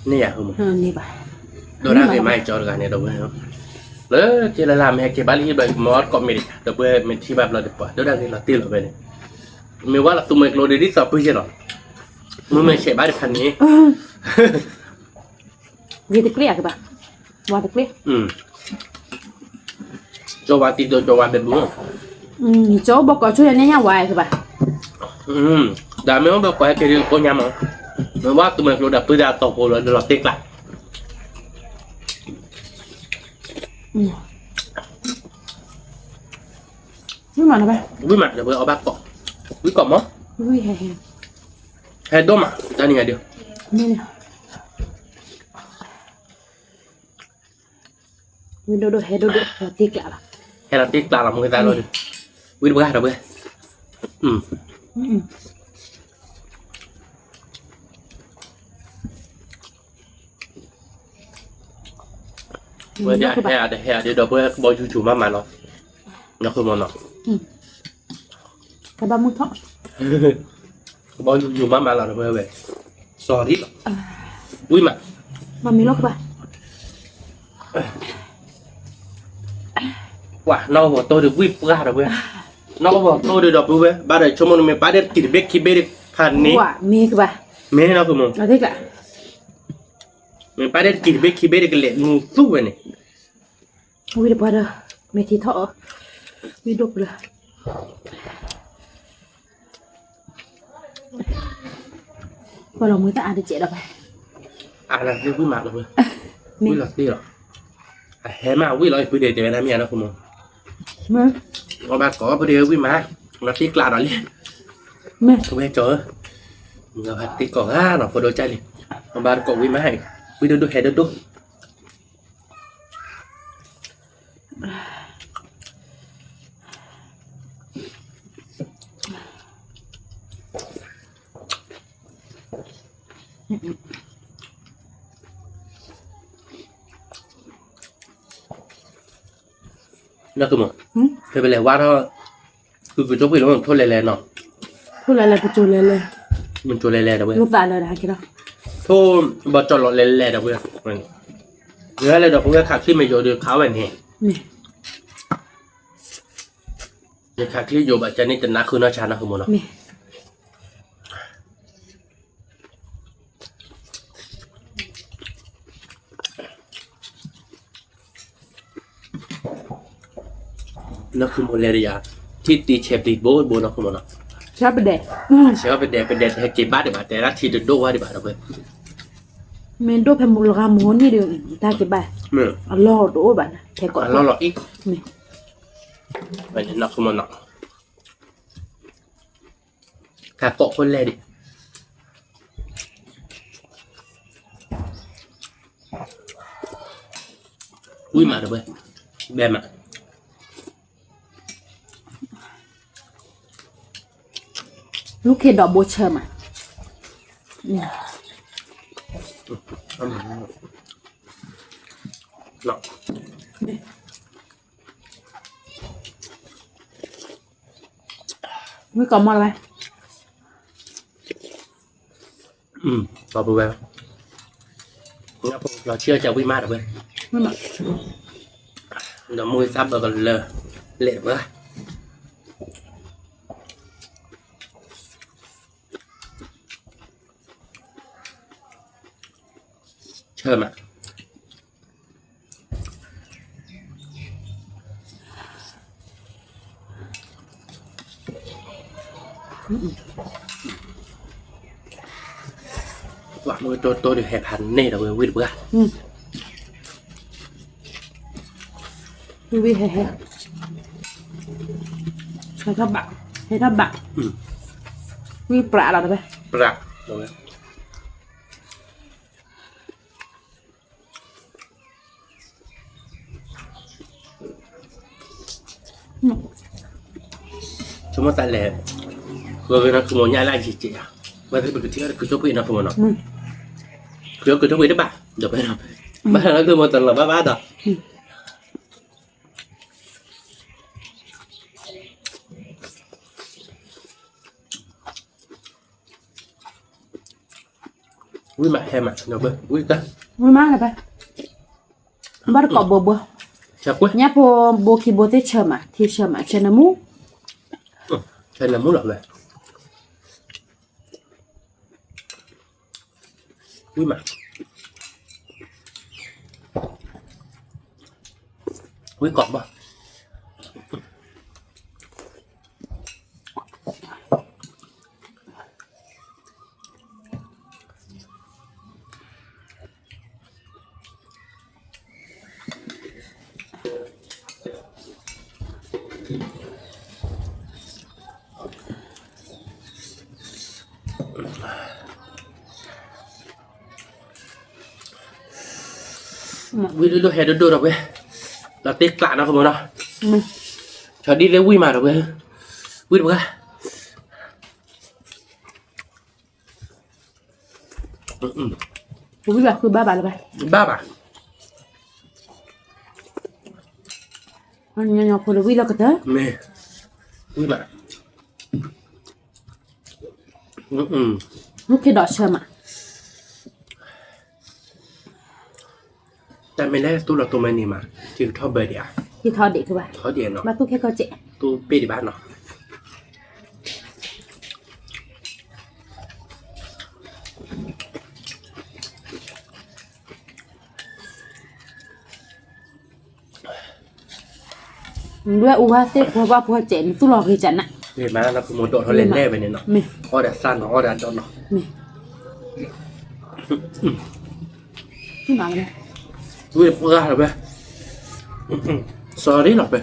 นี่อยากคุณมึง nè bà ดูได้กี่มาจอดกันเนี่ยดูไว้เนาะแล้วเจรจาไม่ให้เก็บบาลีแบบมอสก็ไม่ได้เดี๋ยวเพื่อนที่แบบเราเดี๋ยวดูได้กี่เราตีเราไปเนี่ยไม่ว่าเราตุ้มเอกโลเดดี้สอบเพื่อนใช่หรอมึงไม่เชื่อบ้านพันนี้ vì thực liệt bà qua thực liệt จวาติดโดนจวาเป็นบุ้ง chỗ bọc có chút này nha hoài thôi bà แต่ไม่ว่าแบบไปเกี่ยวกับยามอ่ะไม่ว่าตุ้มเอกโลดับเพื่อนตกโผล่เดี๋ยวเราเตะกลับ nhưng mà nó bà วิ่งมาเดี๋ยวเพื่อนเอาบ้าเกาะวิ่งเกาะมั้ง ui hè hè แฮดดมาได้ยังไงเดียว nè nè ui đồ hè đồ là tiếc lạ bà แฮดเราเตะกลับเราไม่ได้เลยวิ่งเพื่อนเราเพื่อน เมื่อได้แห่เดี๋ยวเพื่อนบอลจู่ๆมาเนาะนี่คือมันเนาะ cái ba muốn thoát บอลจู่ๆมาเราเพื่อนเว้ยสอรี่วิ่งมา ba miếng lót bà ว่ะน้องบอกโตเดี๋ยววิ่งเพื่อนเราเพื่อนน้องบอกโตเดี๋ยวเพื่อนบ้านเดี๋ยวชั่วโมงนึงไม่ป้าเดี๋ยวกินเบรกคิดเบรกผ่านนี้ quả mì cái bà เมย์น้องคือมึง nó thích lạ ไม่ป้าเดี๋ยวกินเบรกคิดเบรกกันเลยงูสู้เว้ยนี่ ui được bà đâu mẹ thì thọ ui đục rồi bà lòng mới ta ăn được chị đâu bà อะไรที่วิ่งมาเราเพื่อนวิ่งหลับตีหรอแห่มาวิ่งเราเพื่อนเดี๋ยวจะไปทำยังไงนะคุณมึง mẹ เอาบ้าก่อเพื่อนวิ่งมาเราตีกลาดเราเลย mẹ ทำไมเจอมึงเอาตีก่อง่าหน่อยพอโดนใจเลยเอาบ้าก่อวิ่งมาให้วิ่งดูแห่ดู นั่นคือมั้งเคยไปเลยว่าถ้าคือกูชอบไปแล้วมันทุ่นแรงๆเนาะ thôi lại là cái chuột lên lên มันทุ่นแรงๆนะเว้ย lúc tại là cái đó ทุ่นบอลจอดรถแรงๆนะเว้ยเนื้ออะไรดอกพวกนี้ขาดขึ้นมาโยดูเขาแบบนี้ mẹ เดี๋ยวขาดขึ้นโยแบบจะนี่จะนักคือน้าชานะคือมั้งเนาะ mẹ นั่นคือโมเลเรียที่ตีเชฟตีโบ้นะคือมั้งเนาะ sắp bị đẻ เชื่อเป็นแดดให้เก็บบ้านดีกว่าแต่ละทีเดือดโดว่าดีกว่านะเว้ย mẹ đốt phải một gam muốn như được ta cái bà เมื่อ lo đỗ bạn thế ก่อน còn เราหลอกอีก mẹ ไปนี่นักคือมั้งเนาะขาเกาะคนแรกดิวิ่งมาเลยเว้ยแบบอ่ะ lúc kia đỏ bột chờ mà Lọ. mới còn mò đây Vào bù vào. Nó chưa chào vi mát rồi. mới mà Nó mùi sắp vào lờ. Lệ quá. Chơi mà. ว่ามือตัวเดี๋ยวแห่พันเน่เราเว้ยวิ่งเบื่อ วิเฮ้ให้ทับบักให้ทับบักมีปลาเราได้ไหม ปรักเราเว้ยชั่วโมงแต่แหละก็คือนักขโมยย้ายไล่จีจีอ่ะว่าถ้าเป็นที่คือชอบไปนักขโมยเนาะคือชอบไปได้ป่ะเดี๋ยวไปนะบ้านนักขโมยตลอดบ้าๆต่อวิ่งมาแฮมอ่ะเดี๋ยวไปวิ่งกัน ไม่มากเลยไปบ้านเกาะบัวบัว chả quên เนี่ยพอบัวคีบัวที่เชื่อมอ่ะที่เชื่อมอ่ะเชื่อน้ำมู ใช่น้ำมูกหรอกเลยวิ่งมาวิ่งกรอบป่ะวิ่งดูเห็นดูเราเว้ยเราเตะกลางนะคุณผู้ชมชาวดีเลยวิ่งมาเราเว้ยวิ่งมาวิ่งแบบคือบ้าบ้าเลยไป บ้าป่ะ อันนี้เราคนวิ่งแล้วก็เถอะ ไม่วิ่งมาลูกที่ดอเชื่อมอ่ะ แต่ไม่ได้ตู้เราตัวไม่นี่มาที่ทอดเบอร์เดีย ที่ทอดเด็กคือไป ทอดเดียเนาะ บ้านตู้แค่ก็เจ๊ ตู้เป๊ะที่บ้านเนาะด้วยอูว่าเซ็ตเพราะว่าพอเจนตู้หลอกคือจันน่ะ เห็นไหมเราคือโมโดเขาเล่นเล่ไปเนี่ยเนาะ ไม่ อ้อแดดสั้นเนาะอ้อแดดจนเนาะ ไม่ที่มาเลย วิ่งเพื่ออะไรไปsorry หรอกไป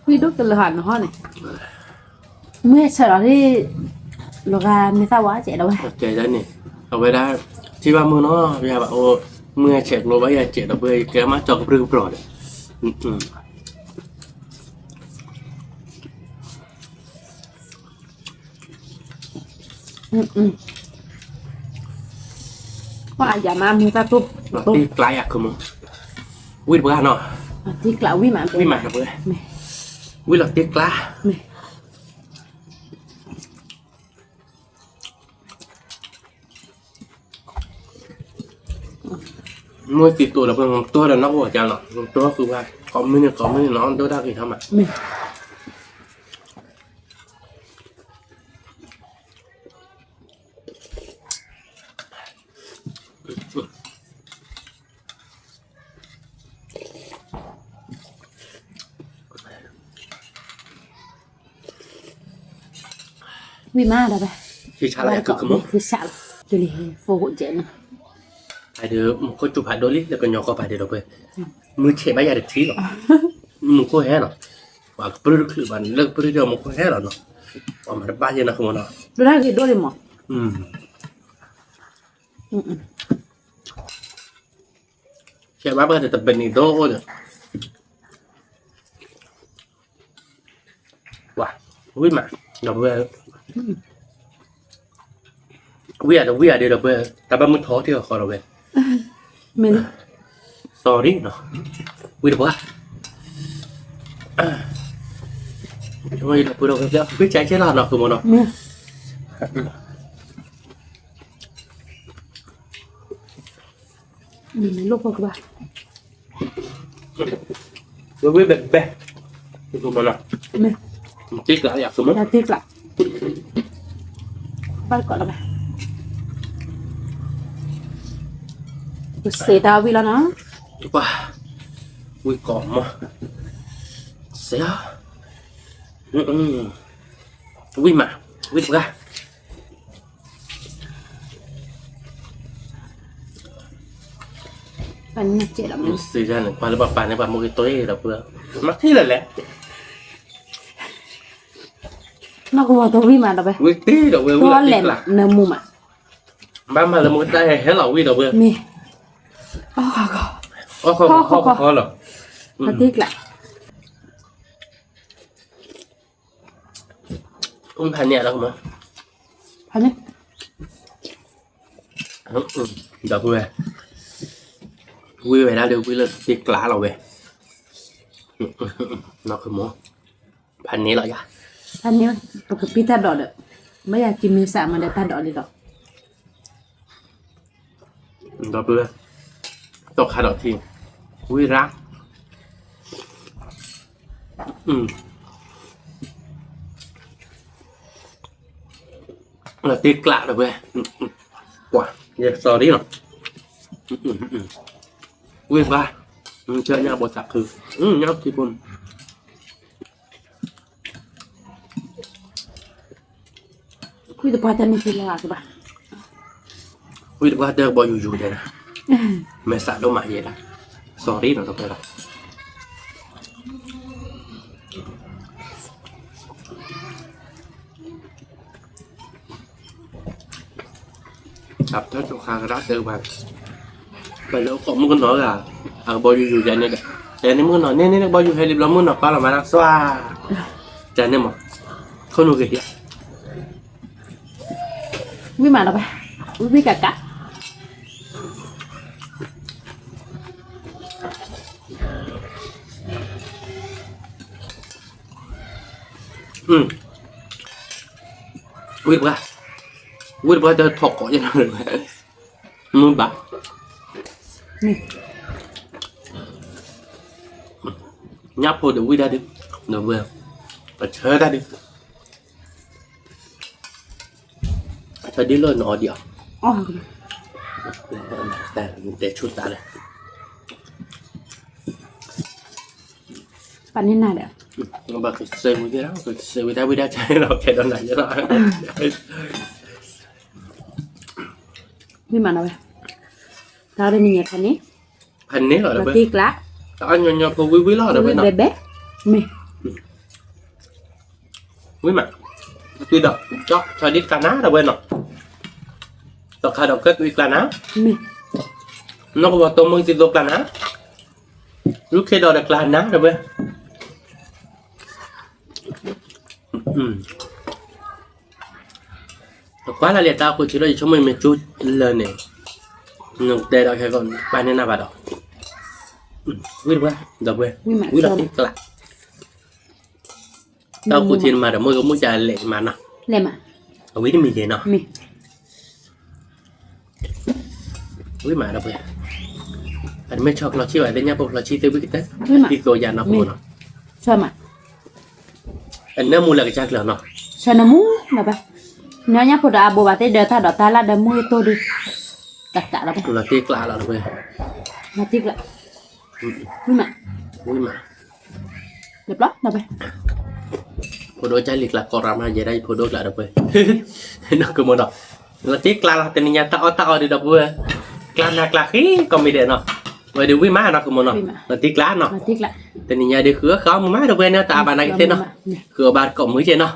พี่ดูกันเลยหันห้อนี่เมื่อเช้าที่โลกาไม่ทราบว่าเจ๊เราไป ใจได้นี่เอาไว้ได้ที่ว่ามือเนาะอย่าแบบโอ้เมื่อเช็คโลไว้อย่าเจ็บเราไปแกมาจอกปลื้มปลอดว่าอย่ามามึงตาตุ๊บ ตีไกลอ่ะคือมึงวิ่งเพื่อเนาะ ที่กล่าววิมาน วิ่งมาครับเพื่อ ไม่ วิ่งหลักตีกล้า ไม่ มวยติดตัวเราเป็นตัวเรานอกหัวใจเนาะตัวคือว่าคอมมิวนิสต์น้องตัวได้กี่ทำอ่ะ ไม่วิมานอะไรไป ที่ชาอะไรคือมึง คือชาตัวนี้โฟกุเจน ไอเดี๋ยวมึงก็จุดผ่านโดลิแล้วก็ยอกก็ไปเดี๋ยวเราไปมือเฉยไม่อยากจะทีหรอกมึงก็แห่เนาะว่าปลื้มคือมันเลิกปลื้มเดียวมึงก็แห่หรอเนาะว่ามันบ้าเย็นนะคุณเนาะ ดูได้กี่ตัวเลยมั้ง ใช่ไหมเพื่อนแต่เป็นอีโต้เนี่ยว้าวิ่งมาเดี๋ยวเพื่อนวิ่งเดี๋ยวเพื่อนแต่บ้านมึงท้อที่เขาเราเว้ย ไม่ sorry เนาะวิ่งเดี๋ยวเพื่อนทำไมเราเพื่อนเราจะวิ่งใจเช่นเราเนาะคุณเนาะ ไม่นี่ลูกพอกบ้า วิ่งแบบคุณเนาะ ไม่ ติ๊กละอยากสมมติ จะติ๊กละบ้านก่อนละไปเสียดาวิแล้วนะ ว้าวิ่งก่อนมาเสีย วิ่งมาวิ่งกัน ปันนี่เจ็ดแล้วมัน สื่อกันqua là bà bạn này bà mua cái tối là vừa mắc thế là lẽ นอกจากตัววิ่งมาเราไป วิ่งtí là vừa ตัว vừa แหล là ม là เนื้อมุมอ่ะ ba mà là một tay hết làวิ่งlà vừa มีอ๋อก็ khó là ปฏิกละ không thành nhẹ đâu mà พันนี่ giờ vừa vui về ra được vui lên tiếc lá là về nó cứ muốn thành này lại ra พันนี้ปกติตาดอดไม่อยากกินมีสามันได้ตาดอดเลยดอก đó vừa tộc hai đỏ thì vui rác là tiếc lạ rồi về quả giờ sò đi rồi vui ba chơi nhau bột sạp thử nhau thì buồnคุยแต่พอจะมีคือละใช่ปะ vui được qua chơi bao dù dù đây nè mẹ sợ đâu mà vậy đó sò đi rồi thôi rồi tập tới trong khang rác từ bạn vậy nó cũng muốn nói là ở bao nhiêu giờ này để nên muốn nói nên bao nhiêu hay lắm muốn nói có là mà đang xoa cho nên mà không được gì วิ่งมาเราไปวิ่งกะกะ vui qua chơi thọc có gì nào được muốn bạc นี่ nhấp thôi được vui ra đi được vừa và chơi ra đi chơi đi lên nó đi à อ๋อ để chút ta đây ปันนี่น่าเดี๋ยว bà cứ xây vui ra chơi nó cái đó này cho nó วิ่งมาเราไปเราได้มีเงี้ยพันนี้ พันนี้เหรอ ป เพื่อน ฏิกละ anh nhỏ cô vui lo rồi วิ่ bên ง nó เบ๊ะมี vui mà tuy đọc cho đi cá ná rồi bên nó tao khai đọc kết đi cá ná มี nó có bảo tôi mới tìm được cá ná lúc khi đó được cá ná rồi bên quá là liệt tao cũng chỉ nói cho mình một chút lời này nhưng để đó hay còn bài nên là bà đó vui quá được quên วิ่งมา vui ช là ม tiếc lại tao cũng chỉ mà đã mới có muốn trả lệ mà nó เล่มอ่ะ ở quý mình gì nó มี quý mà đâu quên anh mới cho nó chi vậy đấy nha bộ nó chi tới với cái tết วิ่งมา đi cô già nó buồn nó ชอบอ่ะ anh nó mua là cái chắc là nó ชนะมูเราไปเนื้อเนี้ยพอดาบัวเตเดอร์ท่าดอกตาลาดมูตัวดิตักกะเราไป là tiếc lại là đâu quên มาติ๊กละวิ่งมา vui mà เรียบร้อยเราไป phụ đôi trái liệt là còn làm hay vậy đây phụ đôi lại đâu quên nó cứ mua đâu là tiếc là tình nhà tao đi đâu quên là khí còn bị để nó vậy điều quý má nó cũng mua nó là tiếc lá nó มาติ๊กละ tình nhà đi khứa khó má đâu quên nó ta bà này cái tên nó cửa bà cộng mới trên nó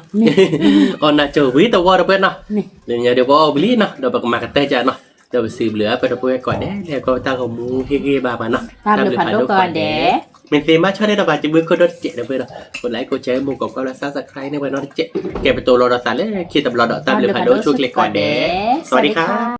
còn là chờ quý tao qua đâu quên nó นี่ tình nhà đều vô bí nó đâu bà mà cái tay chả nó đâu bà xìm lửa phải đâu quên còn đấy để coi tao còn mua cái bà nó ตามเลยผ่านโลกก่อนเด้ mình tìm má cho đây là bà chỉ bước có đốt chạy đâu quên đâu còn lấy cô chế mua cọc có là sao giặc khay nên bà nó chạy kẹp cái tổ lò đỏ sắn đấy khi tập lò đỏ tam được phải đốt chuột lệ còn đấy สวัสดีค่ะ